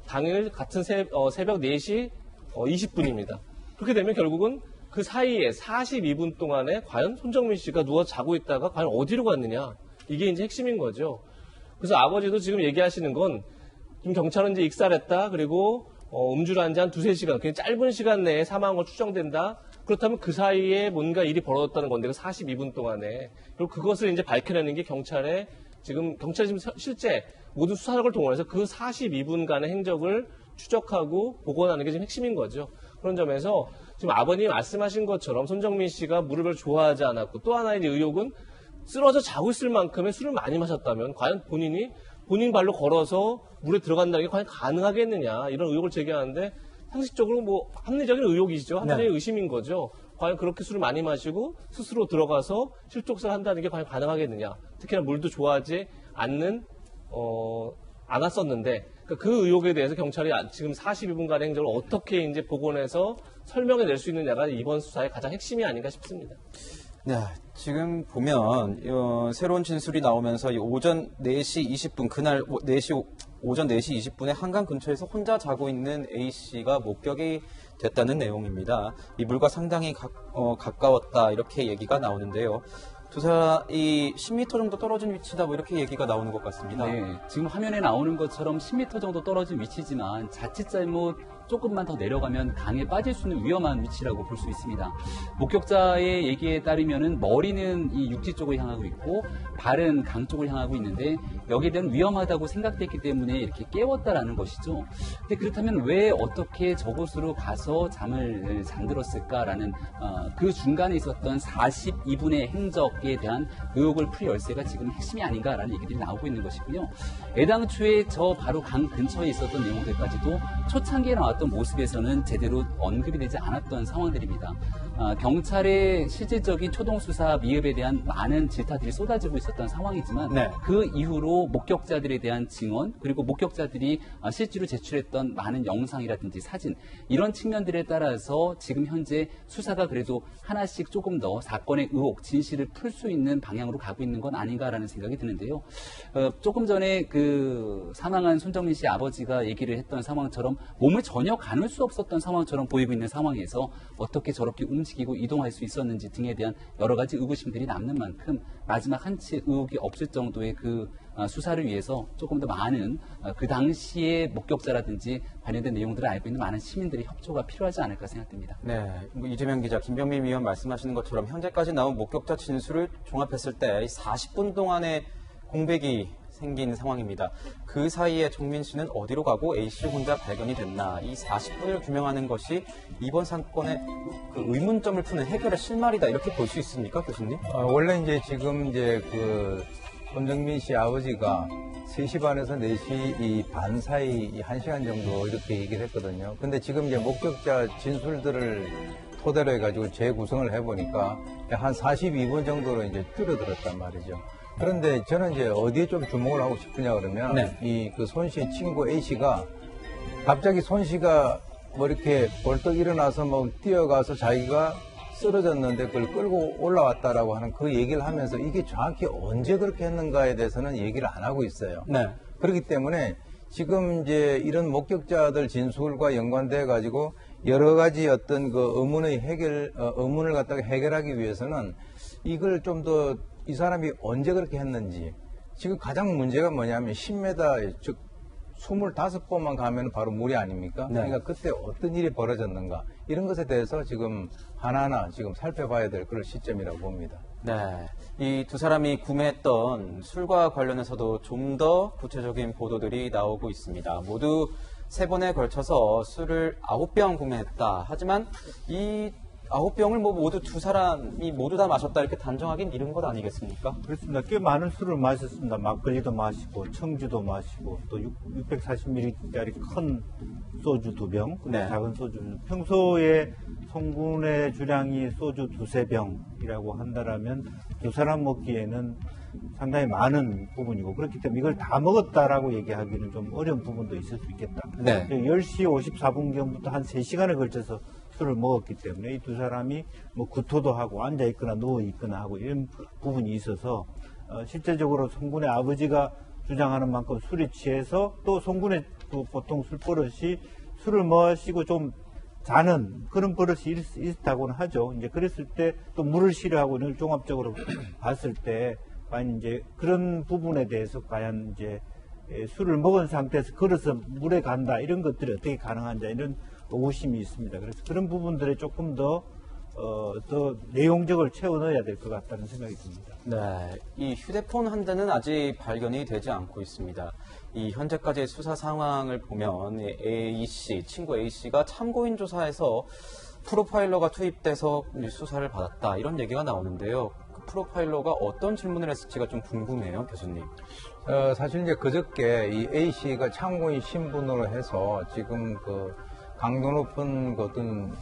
[SPEAKER 2] 당일 같은 새벽 4시 20분입니다. 그렇게 되면 결국은 그 사이에 42분 동안에 과연 손정민 씨가 누워 자고 있다가 과연 어디로 갔느냐. 이게 이제 핵심인 거죠. 그래서 아버지도 지금 얘기하시는 건 지금 경찰은 이제 익살했다. 그리고 음주를 한 지 한 2-3시간, 그냥 짧은 시간 내에 사망한 걸 추정된다. 그렇다면 그 사이에 뭔가 일이 벌어졌다는 건데 그 42분 동안에. 그리고 그것을 이제 밝혀내는 게 경찰이 지금 실제 모든 수사력을 동원해서 그 42분간의 행적을 추적하고 복원하는 게 지금 핵심인 거죠. 그런 점에서 지금 아버님이 말씀하신 것처럼 손정민 씨가 물을 별로 좋아하지 않았고 또 하나의 의혹은 쓰러져 자고 있을 만큼의 술을 많이 마셨다면 과연 본인 발로 걸어서 물에 들어간다는 게 과연 가능하겠느냐 이런 의혹을 제기하는데 상식적으로 합리적인 의혹이죠. 하나의 의심인 거죠. 과연 그렇게 술을 많이 마시고 스스로 들어가서 실족사를 한다는 게 과연 가능하겠느냐. 특히나 물도 좋아하지 않았었는데 그 의혹에 대해서 경찰이 지금 42분간의 행적을 어떻게 이제 복원해서 설명해낼 수 있느냐가 이번 수사의 가장 핵심이 아닌가 싶습니다.
[SPEAKER 1] 네, 지금 보면 새로운 진술이 나오면서 오전 4시 20분 그날 오전 4시 20분에 한강 근처에서 혼자 자고 있는 A씨가 목격이 됐다는 내용입니다. 이 물과 상당히 가까웠다 이렇게 얘기가 나오는데요. 두 사람이 10m 정도 떨어진 위치다 이렇게 얘기가 나오는 것 같습니다.
[SPEAKER 4] 네, 지금 화면에 나오는 것처럼 10m 정도 떨어진 위치지만 자칫 잘못 조금만 더 내려가면 강에 빠질 수 있는 위험한 위치라고 볼 수 있습니다. 목격자의 얘기에 따르면은 머리는 이 육지 쪽을 향하고 있고 발은 강 쪽을 향하고 있는데 여기에 대한 위험하다고 생각됐기 때문에 이렇게 깨웠다라는 것이죠. 근데 그렇다면 왜 어떻게 저곳으로 가서 잠을 잠들었을까라는 그 중간에 있었던 42분의 행적에 대한 의혹을 풀 열쇠가 지금 핵심이 아닌가라는 얘기들이 나오고 있는 것이고요. 애당초에 저 바로 강 근처에 있었던 내용들까지도 초창기에 나왔던 모습에서는 제대로 언급이 되지 않았던 상황들입니다. 경찰의 실질적인 초동수사 미흡에 대한 많은 질타들이 쏟아지고 있었던 상황이지만 그 이후로 목격자들에 대한 증언 그리고 목격자들이 실제로 제출했던 많은 영상이라든지 사진 이런 측면들에 따라서 지금 현재 수사가 그래도 하나씩 조금 더 사건의 의혹, 진실을 풀 수 있는 방향으로 가고 있는 건 아닌가라는 생각이 드는데요. 조금 전에 그 사망한 손정민 씨 아버지가 얘기를 했던 상황처럼 몸을 전혀 가눌 수 없었던 상황처럼 보이고 있는 상황에서 어떻게 저렇게 움직이고 이동할 수 있었는지 등에 대한 여러 가지 의구심들이 남는 만큼 마지막 한치의 의혹이 없을 정도의 그 수사를 위해서 조금 더 많은 그 당시의 목격자라든지 관련된 내용들을 알고 있는 많은 시민들의 협조가 필요하지 않을까 생각됩니다.
[SPEAKER 1] 네, 이재명 기자, 김병민 위원 말씀하시는 것처럼 현재까지 나온 목격자 진술을 종합했을 때 40분 동안의 공백이 생긴 상황입니다. 그 사이에 정민 씨는 어디로 가고 A씨 혼자 발견이 됐나 이 40분을 규명하는 것이 이번 사건의 그 의문점을 푸는 해결의 실마리다 이렇게 볼 수 있습니까, 교수님?
[SPEAKER 17] 원래 이제 지금 그 손정민 씨 아버지가 3시 반에서 4시 반 사이 1시간 정도 이렇게 얘기를 했거든요. 근데 지금 이제 목격자 진술들을 토대로 해가지고 재구성을 해보니까 한 42분 정도로 이제 줄어들었단 말이죠. 그런데 저는 이제 어디에 좀 주목을 하고 싶으냐 그러면 그 손 씨의 친구 A 씨가 갑자기 손 씨가 이렇게 벌떡 일어나서 뛰어가서 자기가 쓰러졌는데 그걸 끌고 올라왔다라고 하는 그 얘기를 하면서 이게 정확히 언제 그렇게 했는가에 대해서는 얘기를 안 하고 있어요. 그렇기 때문에 지금 이제 이런 목격자들 진술과 연관돼 가지고 여러 가지 어떤 그 의문을 갖다가 해결하기 위해서는 이걸 좀 더 이 사람이 언제 그렇게 했는지 지금 가장 문제가 뭐냐면 10m 즉 25번만 가면 바로 물이 아닙니까?
[SPEAKER 1] 네.
[SPEAKER 17] 그러니까 그때 어떤 일이 벌어졌는가 이런 것에 대해서 지금 하나하나 지금 살펴봐야 될 그런 시점이라고 봅니다.
[SPEAKER 1] 네, 이 두 사람이 구매했던 술과 관련해서도 좀 더 구체적인 보도들이 나오고 있습니다. 모두 3번에 걸쳐서 술을 9병 구매했다. 하지만 이 9병을 모두 두 사람이 모두 다 마셨다 이렇게 단정하긴 이른 것 아니겠습니까?
[SPEAKER 5] 그렇습니다. 꽤 많은 술을 마셨습니다. 막걸리도 마시고 청주도 마시고 또 640ml짜리 큰 소주 2병,
[SPEAKER 1] 네.
[SPEAKER 5] 작은 소주. 평소에 성분의 주량이 소주 2~3병이라고 한다라면 두 사람 먹기에는 상당히 많은 부분이고 그렇기 때문에 이걸 다 먹었다라고 얘기하기는 좀 어려운 부분도 있을 수 있겠다.
[SPEAKER 1] 네.
[SPEAKER 5] 10시 54분경부터 한 3시간에 걸쳐서 술을 먹었기 때문에 이 두 사람이 뭐 구토도 하고 앉아있거나 누워있거나 하고 이런 부분이 있어서 실제적으로 송군의 아버지가 주장하는 만큼 술에 취해서 또 송군의 보통 술버릇이 술을 마시고 좀 자는 그런 버릇이 있다고는 하죠. 이제 그랬을 때 또 물을 싫어하고 이런 종합적으로 봤을 때 과연 이제 그런 부분에 대해서 과연 이제 술을 먹은 상태에서 걸어서 물에 간다 이런 것들이 어떻게 가능한지 이런 의구심이 있습니다. 그래서 그런 부분들에 조금 더 내용적을 채워 넣어야 될 것 같다는 생각이 듭니다.
[SPEAKER 1] 네, 이 휴대폰 한 대는 아직 발견이 되지 않고 있습니다. 이 현재까지의 수사 상황을 보면 A씨, 친구 A씨가 참고인 조사에서 프로파일러가 투입돼서 수사를 받았다 이런 얘기가 나오는데요. 그 프로파일러가 어떤 질문을 했을지가 좀 궁금해요, 교수님.
[SPEAKER 17] 사실 이제 그저께 이 A씨가 참고인 신분으로 해서 지금 그 강도 높은 것은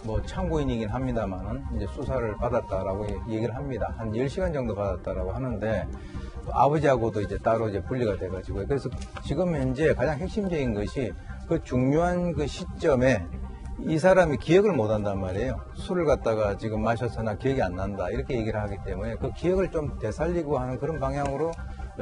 [SPEAKER 17] 뭐 참고인이긴 합니다만은 이제 수사를 받았다라고 얘기를 합니다. 한 10시간 정도 받았다라고 하는데 아버지하고도 이제 따로 이제 분리가 돼가지고 그래서 지금 현재 가장 핵심적인 것이 그 중요한 그 시점에 이 사람이 기억을 못 한단 말이에요. 술을 갖다가 지금 마셔서나 기억이 안 난다 이렇게 얘기를 하기 때문에 그 기억을 좀 되살리고 하는 그런 방향으로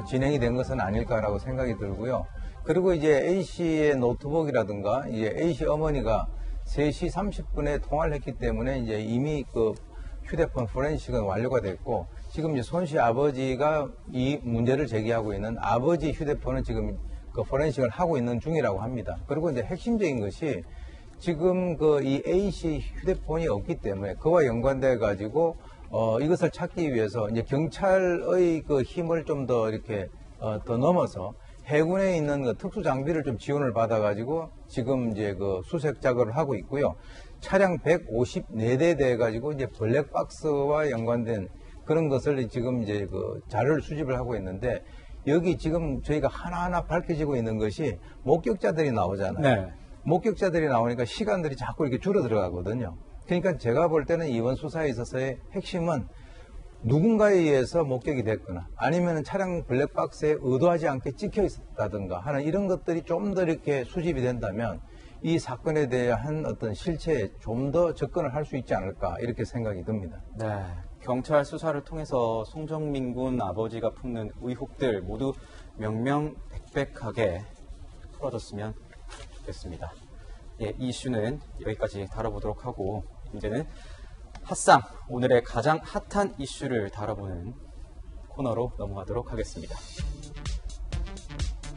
[SPEAKER 17] 진행이 된 것은 아닐까라고 생각이 들고요. 그리고 이제 A씨의 노트북이라든가 이제 A씨 어머니가 3시 30분에 통화를 했기 때문에 이제 이미 그 휴대폰 포렌식은 완료가 됐고 지금 이제 손씨 아버지가 이 문제를 제기하고 있는 아버지 휴대폰은 지금 그 포렌식을 하고 있는 중이라고 합니다. 그리고 이제 핵심적인 것이 지금 그 이 A씨 휴대폰이 없기 때문에 그와 연관돼 가지고 이것을 찾기 위해서 이제 경찰의 그 힘을 좀 더 이렇게 더 넘어서 해군에 있는 그 특수 장비를 좀 지원을 받아가지고 지금 이제 그 수색 작업을 하고 있고요. 차량 154대 돼 가지고 이제 블랙박스와 연관된 그런 것을 지금 이제 그 자료를 수집을 하고 있는데 여기 지금 저희가 하나하나 밝혀지고 있는 것이 목격자들이 나오잖아요.
[SPEAKER 1] 네.
[SPEAKER 17] 목격자들이 나오니까 시간들이 자꾸 이렇게 줄어 들어가거든요. 그러니까 제가 볼 때는 이번 수사에 있어서의 핵심은 누군가에 의해서 목격이 됐거나 아니면 차량 블랙박스에 의도하지 않게 찍혀 있었다든가 하는 이런 것들이 좀 더 이렇게 수집이 된다면 이 사건에 대한 어떤 실체에 좀 더 접근을 할 수 있지 않을까 이렇게 생각이 듭니다.
[SPEAKER 1] 네, 경찰 수사를 통해서 송정민 군 아버지가 품는 의혹들 모두 명명백백하게 풀어졌으면 좋겠습니다. 예, 이 이슈는 여기까지 다뤄보도록 하고 이제는 핫상, 오늘의 가장 핫한 이슈를 다뤄보는 코너로 넘어가도록 하겠습니다.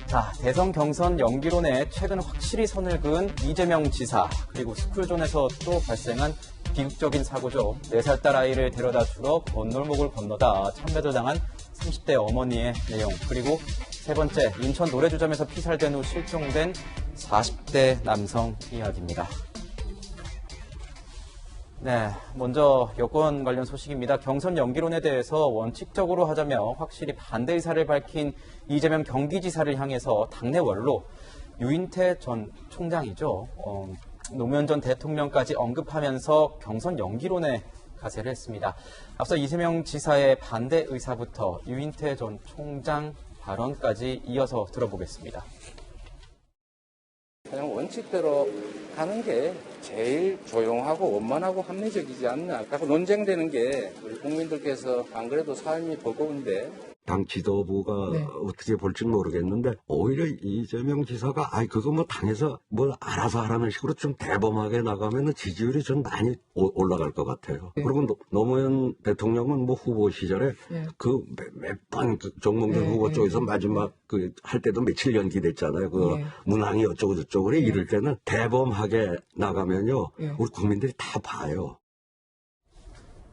[SPEAKER 1] 자, 대선 경선 연기론에 최근 확실히 선을 그은 이재명 지사, 그리고 스쿨존에서 또 발생한 비극적인 사고죠. 4살 딸 아이를 데려다 주러 건널목을 건너다 참배를 당한 30대 어머니의 내용, 그리고 세 번째, 인천 노래주점에서 피살된 후 실종된 40대 남성 이야기입니다. 네, 먼저 여권 관련 소식입니다. 경선 연기론에 대해서 원칙적으로 하자며 확실히 반대 의사를 밝힌 이재명 경기지사를 향해서 당내 원로 유인태 전 총장이죠. 노무현 전 대통령까지 언급하면서 경선 연기론에 가세를 했습니다. 앞서 이재명 지사의 반대 의사부터 유인태 전 총장 발언까지 이어서 들어보겠습니다.
[SPEAKER 19] 그냥 원칙대로 하는 게 제일 조용하고 원만하고 합리적이지 않나. 자꾸 논쟁되는 게 우리 국민들께서 안 그래도 삶이 버거운데
[SPEAKER 20] 당 지도부가 어떻게 볼지 모르겠는데 오히려 이재명 지사가 그거 뭐 당에서 뭐 알아서 하라는 식으로 좀 대범하게 나가면은 지지율이 좀 많이 올라갈 것 같아요. 그리고 노무현 대통령은 뭐 후보 시절에 그 몇 번 정몽준 후보 쪽에서 마지막 그 할 때도 며칠 연기됐잖아요. 그 문항이 어쩌고 저쩌고 이럴 때는 대범하게 나가면요 우리 국민들이 다 봐요.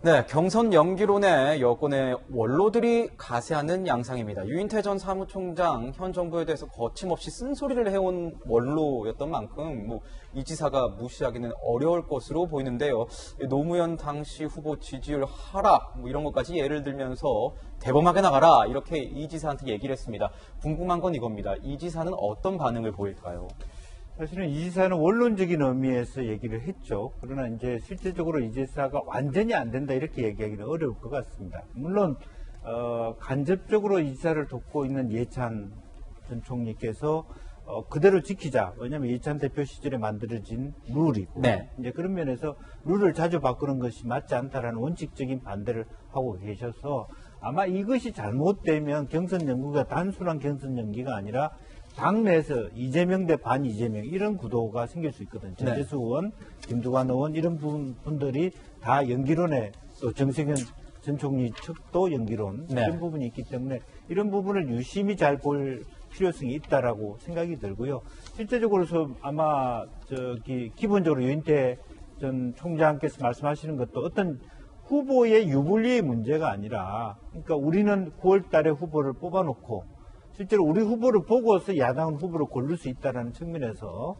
[SPEAKER 1] 네, 경선 연기론에 여권의 원로들이 가세하는 양상입니다. 유인태 전 사무총장 현 정부에 대해서 거침없이 쓴소리를 해온 원로였던 만큼 이 지사가 무시하기는 어려울 것으로 보이는데요. 노무현 당시 후보 지지율 하락 이런 것까지 예를 들면서 대범하게 나가라 이렇게 이 지사한테 얘기를 했습니다. 궁금한 건 이겁니다. 이 지사는 어떤 반응을 보일까요?
[SPEAKER 5] 사실은 이 지사는 원론적인 의미에서 얘기를 했죠. 그러나 이제 실질적으로 이 지사가 완전히 안 된다 이렇게 얘기하기는 어려울 것 같습니다. 물론 간접적으로 이 지사를 돕고 있는 이해찬 전 총리께서 그대로 지키자. 왜냐하면 이해찬 대표 시절에 만들어진 룰이고 이제 그런 면에서 룰을 자주 바꾸는 것이 맞지 않다라는 원칙적인 반대를 하고 계셔서 아마 이것이 잘못되면 경선 연기가 단순한 경선 연기가 아니라 당내에서 이재명 대 반 이재명 이런 구도가 생길 수 있거든요. 전재수 의원, 김두관 의원 이런 분들이 다 연기론에 또 정세균 전 총리 측도 연기론 이런 부분이 있기 때문에 이런 부분을 유심히 잘 볼 필요성이 있다라고 생각이 들고요. 실제적으로서 아마 기본적으로 유인태 전 총장께서 말씀하시는 것도 어떤 후보의 유불리의 문제가 아니라 그러니까 우리는 9월 달에 후보를 뽑아놓고 실제로 우리 후보를 보고서 야당은 후보를 고를 수 있다는 측면에서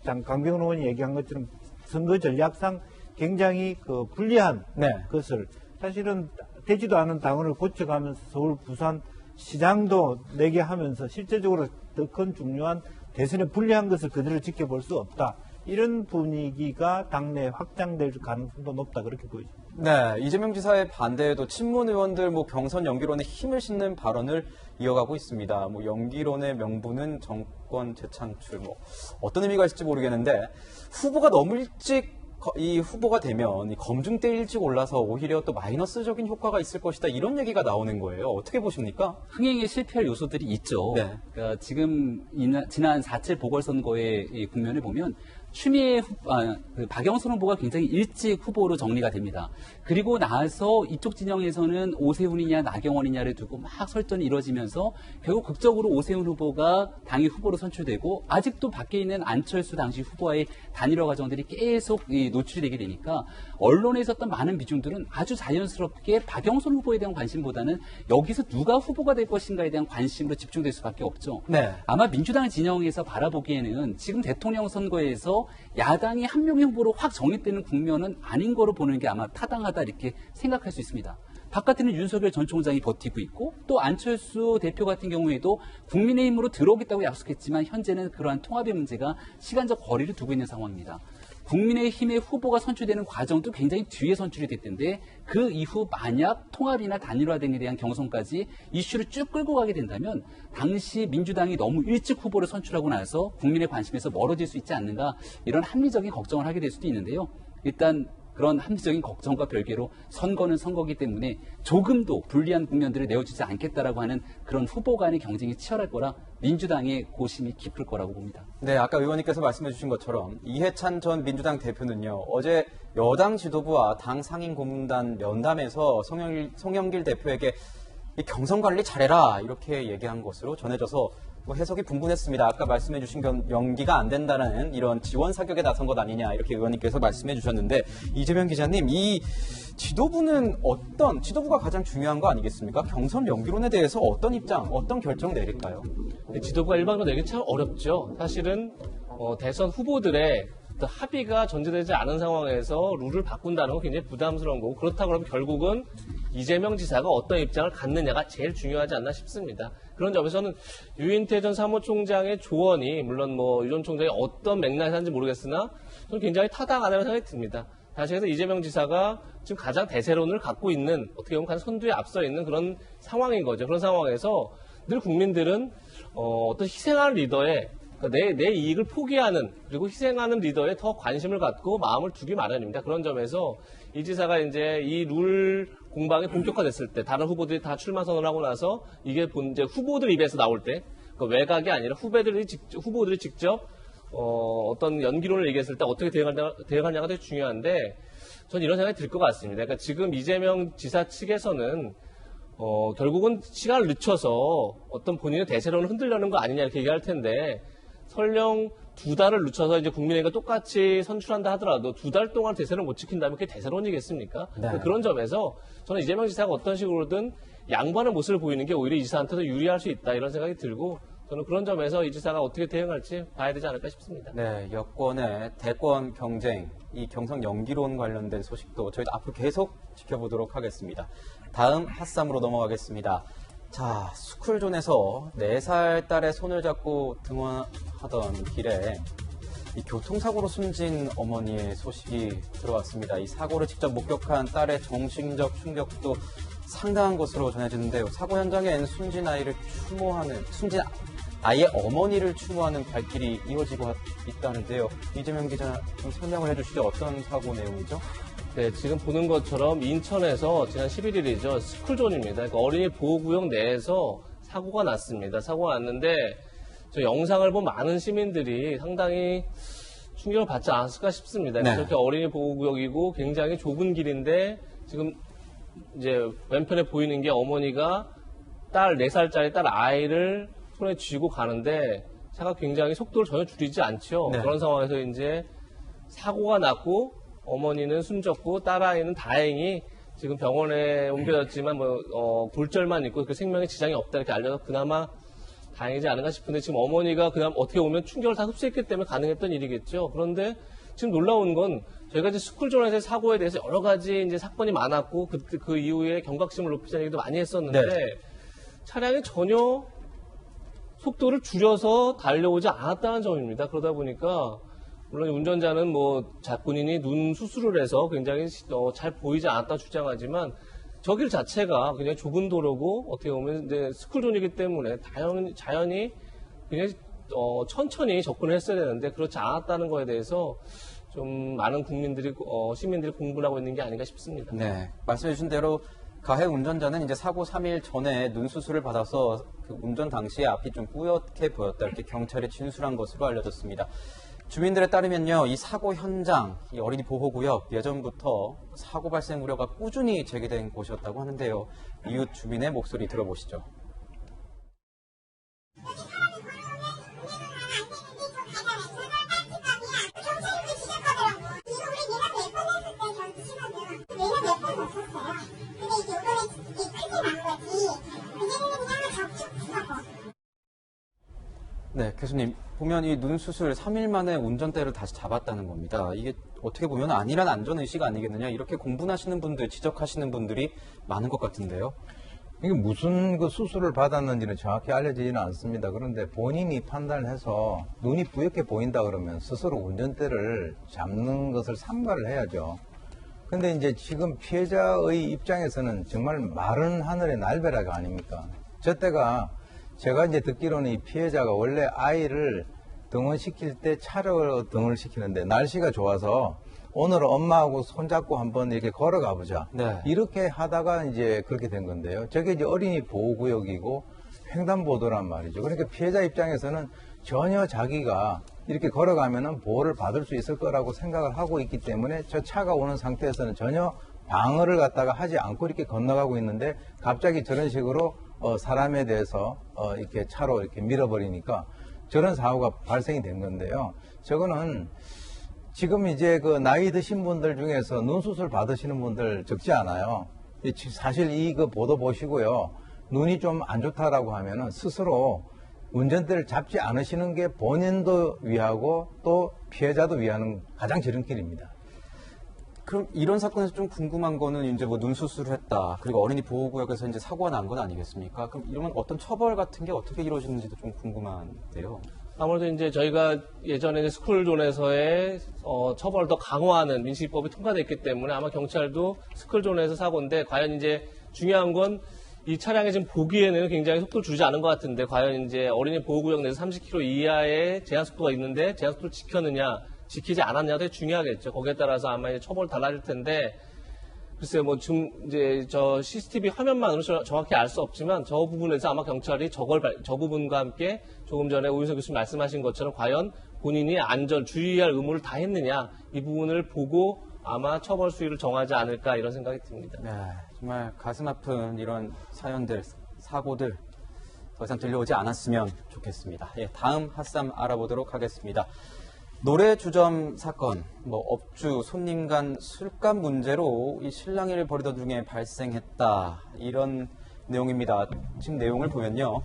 [SPEAKER 5] 강병훈 의원이 얘기한 것처럼 선거 전략상 굉장히 불리한 것을 사실은 되지도 않은 당원을 고쳐가면서 서울, 부산 시장도 내게 하면서 실제적으로 더 큰 중요한 대선에 불리한 것을 그대로 지켜볼 수 없다. 이런 분위기가 당내에 확장될 가능성도 높다 그렇게 보이죠.
[SPEAKER 1] 네, 이재명 지사의 반대에도 친문 의원들 경선 연기론에 힘을 싣는 발언을 이어가고 있습니다. 연기론의 명분은 정권 재창출 어떤 의미가 있을지 모르겠는데 후보가 너무 일찍 이 후보가 되면 검증 때 일찍 올라서 오히려 또 마이너스적인 효과가 있을 것이다 이런 얘기가 나오는 거예요. 어떻게 보십니까?
[SPEAKER 4] 흥행에 실패할 요소들이 있죠. 그러니까 지금 지난 4.7 보궐선거의 국면을 보면 추미애 박영선 후보가 굉장히 일찍 후보로 정리가 됩니다. 그리고 나서 이쪽 진영에서는 오세훈이냐 나경원이냐를 두고 막 설전이 이루어지면서 결국 극적으로 오세훈 후보가 당의 후보로 선출되고 아직도 밖에 있는 안철수 당시 후보와의 단일화 과정들이 계속 노출이 되게 되니까 언론에 있었던 많은 비중들은 아주 자연스럽게 박영선 후보에 대한 관심보다는 여기서 누가 후보가 될 것인가에 대한 관심으로 집중될 수밖에 없죠. 아마 민주당 진영에서 바라보기에는 지금 대통령 선거에서 야당이 한 명의 후보로 확 정립되는 국면은 아닌 거로 보는 게 아마 타당하다 이렇게 생각할 수 있습니다. 바깥에는 윤석열 전 총장이 버티고 있고 또 안철수 대표 같은 경우에도 국민의힘으로 들어오겠다고 약속했지만 현재는 그러한 통합의 문제가 시간적 거리를 두고 있는 상황입니다. 국민의힘의 후보가 선출되는 과정도 굉장히 뒤에 선출이 됐던데 그 이후 만약 통합이나 단일화 등에 대한 경선까지 이슈를 쭉 끌고 가게 된다면 당시 민주당이 너무 일찍 후보를 선출하고 나서 국민의 관심에서 멀어질 수 있지 않는가 이런 합리적인 걱정을 하게 될 수도 있는데요. 일단 그런 합리적인 걱정과 별개로 선거는 선거이기 때문에 조금도 불리한 국면들을 내어주지 않겠다라고 하는 그런 후보 간의 경쟁이 치열할 거라 민주당의 고심이 깊을 거라고 봅니다.
[SPEAKER 1] 네, 아까 의원님께서 말씀해 주신 것처럼 이해찬 전 민주당 대표는요. 어제 여당 지도부와 당 상임 고문단 면담에서 송영길 대표에게 이 경선 관리 잘해라 이렇게 얘기한 것으로 전해져서 해석이 분분했습니다. 아까 말씀해 주신 연기가 안 된다는 이런 지원 사격에 나선 것 아니냐 이렇게 의원님께서 말씀해 주셨는데 이재명 기자님 이 지도부가 가장 중요한 거 아니겠습니까? 경선 연기론에 대해서 어떤 입장, 어떤 결정 내릴까요?
[SPEAKER 2] 지도부가 일방으로 내기 참 어렵죠. 사실은 대선 후보들의 합의가 전제되지 않은 상황에서 룰을 바꾼다는 건 굉장히 부담스러운 거고 그렇다고 하면 결국은 이재명 지사가 어떤 입장을 갖느냐가 제일 중요하지 않나 싶습니다. 그런 점에서는 유인태 전 사무총장의 조언이 물론 유 전 총장이 어떤 맥락에서 하는지 모르겠으나 저는 굉장히 타당하다는 생각이 듭니다. 다시 해서 이재명 지사가 지금 가장 대세론을 갖고 있는 어떻게 보면 가장 선두에 앞서 있는 그런 상황인 거죠. 그런 상황에서 늘 국민들은 어떤 희생하는 리더의 그러니까 내 이익을 포기하는 그리고 희생하는 리더에 더 관심을 갖고 마음을 두기 마련입니다. 그런 점에서 이 지사가 이제 이 룰 공방이 본격화됐을 때 다른 후보들이 다 출마 선언을 하고 나서 이게 이제 후보들 입에서 나올 때 그러니까 외곽이 아니라 후보들이 직접 어떤 연기론을 얘기했을 때 어떻게 대응하냐가 되게 중요한데 저는 이런 생각이 들 것 같습니다. 그러니까 지금 이재명 지사 측에서는 결국은 시간을 늦춰서 어떤 본인의 대세론을 흔들려는 거 아니냐 이렇게 얘기할 텐데 설령 2달을 늦춰서 이제 국민의힘과 똑같이 선출한다 하더라도 2달 동안 대세를 못 지킨다면 그게 대세론이겠습니까?
[SPEAKER 1] 네.
[SPEAKER 2] 그런 점에서 저는 이재명 지사가 어떤 식으로든 양보하는 모습을 보이는 게 오히려 이 지사한테도 유리할 수 있다 이런 생각이 들고 저는 그런 점에서 이 지사가 어떻게 대응할지 봐야 되지 않을까 싶습니다.
[SPEAKER 1] 네, 여권의 대권 경쟁, 이 경선 연기론 관련된 소식도 저희도 앞으로 계속 지켜보도록 하겠습니다. 다음 핫삼으로 넘어가겠습니다. 자, 스쿨존에서 4살 딸의 손을 잡고 등원하던 길에 이 교통사고로 숨진 어머니의 소식이 들어왔습니다. 이 사고를 직접 목격한 딸의 정신적 충격도 상당한 것으로 전해지는데요. 사고 현장엔 숨진 아이의 어머니를 추모하는 발길이 이어지고 있다는데요. 이재명 기자 좀 설명을 해주시죠. 어떤 사고 내용이죠?
[SPEAKER 2] 네, 지금 보는 것처럼 인천에서 지난 11일이죠. 스쿨존입니다. 그러니까 어린이 보호구역 내에서 사고가 났습니다. 사고가 났는데 저 영상을 본 많은 시민들이 상당히 충격을 받지 않았을까 싶습니다.
[SPEAKER 1] 네.
[SPEAKER 2] 이렇게 어린이 보호구역이고 굉장히 좁은 길인데 지금 이제 왼편에 보이는 게 어머니가 4살짜리 딸 아이를 손에 쥐고 가는데 차가 굉장히 속도를 전혀 줄이지 않죠.
[SPEAKER 1] 네.
[SPEAKER 2] 그런 상황에서 이제 사고가 났고 어머니는 숨졌고 딸아이는 다행히 지금 병원에 옮겨졌지만 골절만 있고 그 생명에 지장이 없다 이렇게 알려서 그나마 다행이지 않은가 싶은데 지금 어머니가 그나마 어떻게 보면 충격을 다 흡수했기 때문에 가능했던 일이겠죠. 그런데 지금 놀라운 건 저희가 이제 스쿨존에서의 사고에 대해서 여러 가지 이제 사건이 많았고 그 이후에 경각심을 높이자는 얘기도 많이 했었는데
[SPEAKER 1] 네.
[SPEAKER 2] 차량이 전혀 속도를 줄여서 달려오지 않았다는 점입니다. 그러다 보니까 물론 운전자는 본인이 눈 수술을 해서 굉장히 잘 보이지 않았다 주장하지만 저 길 자체가 굉장히 좁은 도로고 어떻게 보면 이제 스쿨존이기 때문에 자연히 굉장히 천천히 접근을 했어야 되는데 그렇지 않았다는 거에 대해서 좀 많은 시민들이 공부를 하고 있는 게 아닌가 싶습니다.
[SPEAKER 1] 네, 말씀해 주신 대로 가해 운전자는 이제 사고 3일 전에 눈 수술을 받아서 그 운전 당시에 앞이 좀 뿌옇게 보였다 이렇게 경찰에 진술한 것으로 알려졌습니다. 주민들에 따르면요, 이 사고 현장, 이 어린이 보호구역 예전부터 사고 발생 우려가 꾸준히 제기된 곳이었다고 하는데요. 이웃 주민의 목소리 들어보시죠. 네, 교수님. 보면 이 눈 수술 3일 만에 운전대를 다시 잡았다는 겁니다. 이게 어떻게 보면 안일한 안전의식 아니겠느냐 이렇게 공분하시는 분들, 지적하시는 분들이 많은 것 같은데요.
[SPEAKER 17] 이게 무슨 그 수술을 받았는지는 정확히 알려지지는 않습니다. 그런데 본인이 판단해서 눈이 뿌옇게 보인다 그러면 스스로 운전대를 잡는 것을 삼가를 해야죠. 근데 이제 지금 피해자의 입장에서는 정말 마른 하늘의 날벼락 아닙니까? 저 때가 제가 이제 듣기로는 이 피해자가 원래 아이를 등원시킬 때 차로 등원을 시키는데 날씨가 좋아서 오늘 엄마하고 손잡고 한번 이렇게 걸어가 보자.
[SPEAKER 1] 네.
[SPEAKER 17] 이렇게 하다가 이제 그렇게 된 건데요. 저게 이제 어린이 보호구역이고 횡단보도란 말이죠. 그러니까 피해자 입장에서는 전혀 자기가 이렇게 걸어가면은 보호를 받을 수 있을 거라고 생각을 하고 있기 때문에 저 차가 오는 상태에서는 전혀 방어를 갖다가 하지 않고 이렇게 건너가고 있는데 갑자기 저런 식으로 사람에 대해서 이렇게 차로 이렇게 밀어버리니까 저런 사고가 발생이 된 건데요. 저거는 지금 이제 그 나이 드신 분들 중에서 눈수술 받으시는 분들 적지 않아요. 사실 이 그 보도 보시고요. 눈이 좀 안 좋다라고 하면은 스스로 운전대를 잡지 않으시는 게 본인도 위하고 또 피해자도 위하는 가장 지름길입니다.
[SPEAKER 1] 그럼 이런 사건에서 좀 궁금한 거는 이제 눈 수술을 했다. 그리고 어린이 보호구역에서 이제 사고가 난 건 아니겠습니까? 그럼 이런 어떤 처벌 같은 게 어떻게 이루어지는지도 좀 궁금한데요.
[SPEAKER 2] 아무래도 이제 저희가 예전에 스쿨존에서의 처벌을 더 강화하는 민식이법이 통과됐기 때문에 아마 경찰도 스쿨존에서 사고인데 과연 이제 중요한 건 이 차량이 지금 보기에는 굉장히 속도를 줄이지 않은 것 같은데 과연 이제 어린이 보호구역 내에서 30km 이하의 제한 속도가 있는데 제한 속도를 지켰느냐 지키지 않았느냐가 되게 중요하겠죠. 거기에 따라서 아마 이제 처벌 달라질 텐데 글쎄요, 뭐 지금 이제 저 CCTV 화면만으로 정확히 알 수 없지만 저 부분에서 아마 경찰이 저 부분과 함께 조금 전에 오윤석 교수님 말씀하신 것처럼 과연 본인이 주의할 의무를 다 했느냐 이 부분을 보고 아마 처벌 수위를 정하지 않을까 이런 생각이 듭니다.
[SPEAKER 1] 네, 정말 가슴 아픈 이런 사연들, 사고들 더 이상 들려오지 않았으면 좋겠습니다. 예, 다음 핫쌈 알아보도록 하겠습니다. 노래 주점 사건, 업주, 손님 간 술값 문제로 이 실랑이를 벌이던 중에 발생했다. 이런 내용입니다. 지금 내용을 보면요.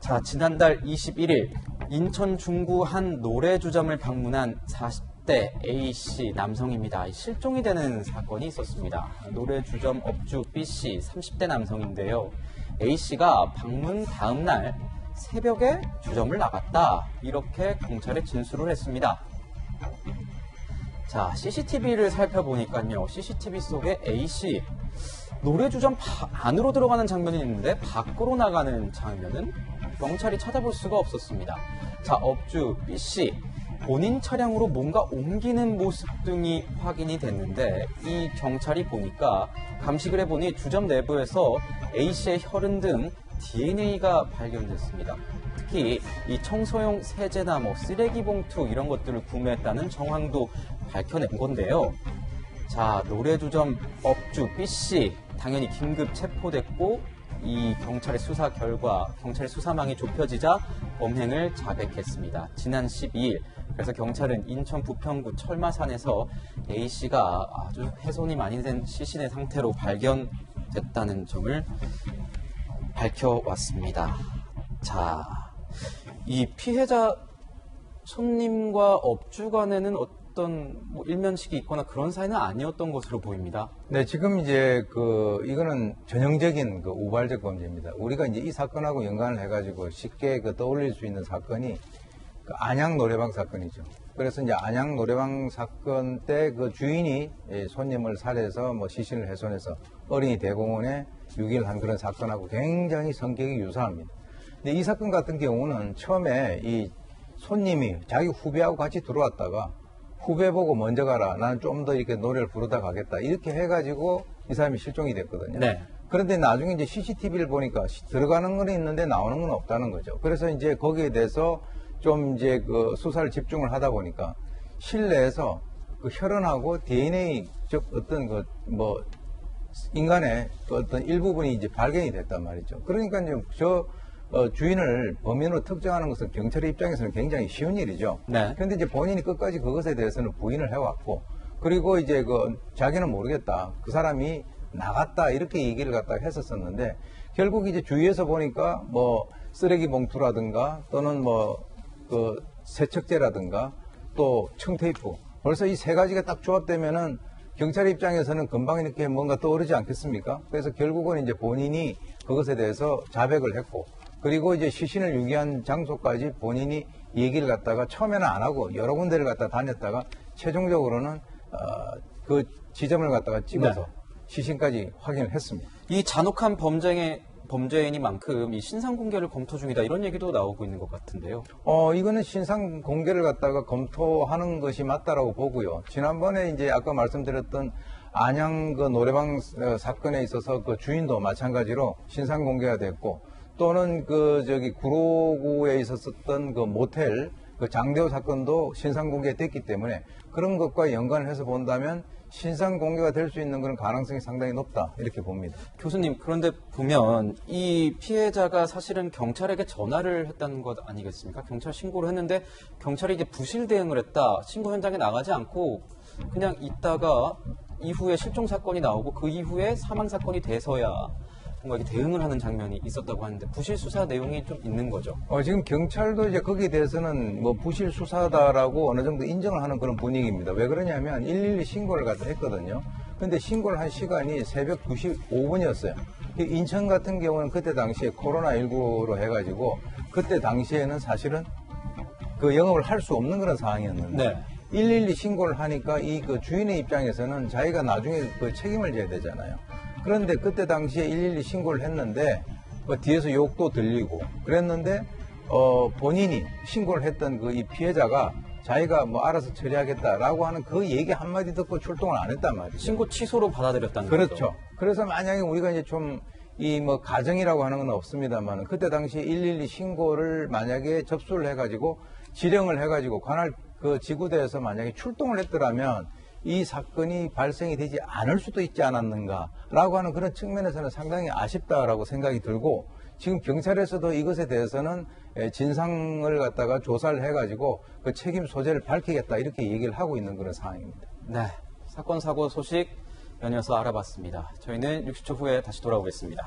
[SPEAKER 1] 자, 지난달 21일 인천 중구 한 노래 주점을 방문한 40대 A씨 남성입니다. 실종이 되는 사건이 있었습니다. 노래 주점 업주 B씨 30대 남성인데요. A씨가 방문 다음 날 새벽에 주점을 나갔다. 이렇게 경찰에 진술을 했습니다. 자, CCTV를 살펴보니까요. CCTV 속에 A씨 노래주점 안으로 들어가는 장면이 있는데 밖으로 나가는 장면은 경찰이 찾아볼 수가 없었습니다. 자, 업주 B씨 본인 차량으로 뭔가 옮기는 모습 등이 확인이 됐는데 이 경찰이 보니까 감식을 해보니 주점 내부에서 A씨의 혈흔 등 DNA가 발견됐습니다. 특히 이 청소용 세제나 쓰레기 봉투 이런 것들을 구매했다는 정황도 밝혀낸 건데요. 자, 노래주점 업주 B씨 당연히 긴급 체포됐고 이 경찰의 수사 결과 경찰의 수사망이 좁혀지자 범행을 자백했습니다. 지난 12일 그래서 경찰은 인천 부평구 철마산에서 A씨가 아주 훼손이 많이 된 시신의 상태로 발견됐다는 점을 밝혀왔습니다. 자, 이 피해자 손님과 업주 간에는 어떤 일면식이 있거나 그런 사이는 아니었던 것으로 보입니다.
[SPEAKER 17] 네, 지금 이제 이거는 전형적인 우발적 범죄입니다. 우리가 이제 이 사건하고 연관을 해가지고 쉽게 떠올릴 수 있는 사건이 안양 노래방 사건이죠. 그래서 이제 안양 노래방 사건 때 주인이 손님을 살해해서 시신을 훼손해서 어린이 대공원에 유기를 한 그런 사건하고 굉장히 성격이 유사합니다. 근데 이 사건 같은 경우는 처음에 이 손님이 자기 후배하고 같이 들어왔다가 후배 보고 먼저 가라. 나는 좀 더 이렇게 노래를 부르다 가겠다. 이렇게 해가지고 이 사람이 실종이 됐거든요.
[SPEAKER 1] 네.
[SPEAKER 17] 그런데 나중에 이제 CCTV를 보니까 들어가는 건 있는데 나오는 건 없다는 거죠. 그래서 이제 거기에 대해서 좀 이제 수사를 집중을 하다 보니까 실내에서 혈흔하고 DNA 즉 어떤 인간의 어떤 일부분이 이제 발견이 됐단 말이죠. 그러니까 이제 주인을 범인으로 특정하는 것은 경찰의 입장에서는 굉장히 쉬운 일이죠.
[SPEAKER 1] 네.
[SPEAKER 17] 그런데 이제 본인이 끝까지 그것에 대해서는 부인을 해왔고, 그리고 이제 자기는 모르겠다. 그 사람이 나갔다. 이렇게 얘기를 갖다가 했었었는데, 결국 이제 주위에서 보니까 쓰레기 봉투라든가 또는 세척제라든가 또 청테이프. 벌써 이 세 가지가 딱 조합되면은 경찰 입장에서는 금방 이렇게 뭔가 떠오르지 않겠습니까? 그래서 결국은 이제 본인이 그것에 대해서 자백을 했고, 그리고 이제 시신을 유기한 장소까지 본인이 얘기를 갖다가 처음에는 안 하고 여러 군데를 갖다 다녔다가 최종적으로는 그 지점을 갖다가 찍어서 시신까지 확인을 했습니다.
[SPEAKER 1] 이 잔혹한 범죄인이만큼 이 신상 공개를 검토 중이다 이런 얘기도 나오고 있는 것 같은데요.
[SPEAKER 17] 이거는 신상 공개를 갖다가 검토하는 것이 맞다라고 보고요. 지난번에 이제 아까 말씀드렸던 안양 노래방 사건에 있어서 주인도 마찬가지로 신상 공개가 됐고, 또는 구로구에 있었던 모텔 장대호 사건도 신상 공개됐기 때문에 그런 것과 연관을 해서 본다면 신상 공개가 될 수 있는 그런 가능성이 상당히 높다 이렇게 봅니다.
[SPEAKER 1] 교수님, 그런데 보면 이 피해자가 사실은 경찰에게 전화를 했다는 것 아니겠습니까? 경찰 신고를 했는데 경찰이 이제 부실 대응을 했다. 신고 현장에 나가지 않고 그냥 있다가 이후에 실종 사건이 나오고 그 이후에 사망 사건이 돼서야 뭔가 이렇게 대응을 하는 장면이 있었다고 하는데 부실 수사 내용이 좀 있는 거죠.
[SPEAKER 17] 지금 경찰도 이제 거기에 대해서는 부실 수사다라고 어느 정도 인정을 하는 그런 분위기입니다. 왜 그러냐면 112 신고를 갖다 했거든요. 근데 신고를 한 시간이 새벽 2시 5분이었어요. 인천 같은 경우는 그때 당시에 코로나19로 해가지고 그때 당시에는 사실은 영업을 할 수 없는 그런 상황이었는데 112 신고를 하니까 이 주인의 입장에서는 자기가 나중에 책임을 져야 되잖아요. 그런데 그때 당시에 112 신고를 했는데 뒤에서 욕도 들리고 그랬는데 본인이 신고를 했던 그 이 피해자가 자기가 뭐 알아서 처리하겠다라고 하는 그 얘기 한마디 듣고 출동을 안 했단 말이죠.
[SPEAKER 1] 신고 취소로 받아들였다는
[SPEAKER 17] 거죠.
[SPEAKER 1] 거죠.
[SPEAKER 17] 그래서 만약에 우리가 이제 좀 이 뭐 가정이라고 하는 건 없습니다만 그때 당시 112 신고를 만약에 접수를 해가지고 지령을 해가지고 관할 그 지구대에서 만약에 출동을 했더라면 이 사건이 발생이 되지 않을 수도 있지 않았는가라고 하는 그런 측면에서는 상당히 아쉽다라고 생각이 들고 지금 경찰에서도 이것에 대해서는 진상을 갖다가 조사를 해가지고 그 책임 소재를 밝히겠다 이렇게 얘기를 하고 있는 그런 상황입니다.
[SPEAKER 1] 네, 사건 사고 소식 연이어서 알아봤습니다. 저희는 60초 후에 다시 돌아오겠습니다.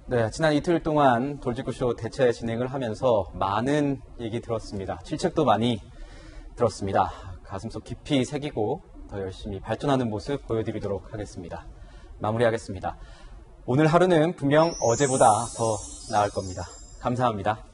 [SPEAKER 1] 네, 지난 이틀 동안 돌직구쇼 대체 진행을 하면서 많은 얘기 들었습니다. 실책도 많이 들었습니다. 가슴속 깊이 새기고 더 열심히 발전하는 모습 보여드리도록 하겠습니다. 마무리하겠습니다. 오늘 하루는 분명 어제보다 더 나을 겁니다. 감사합니다.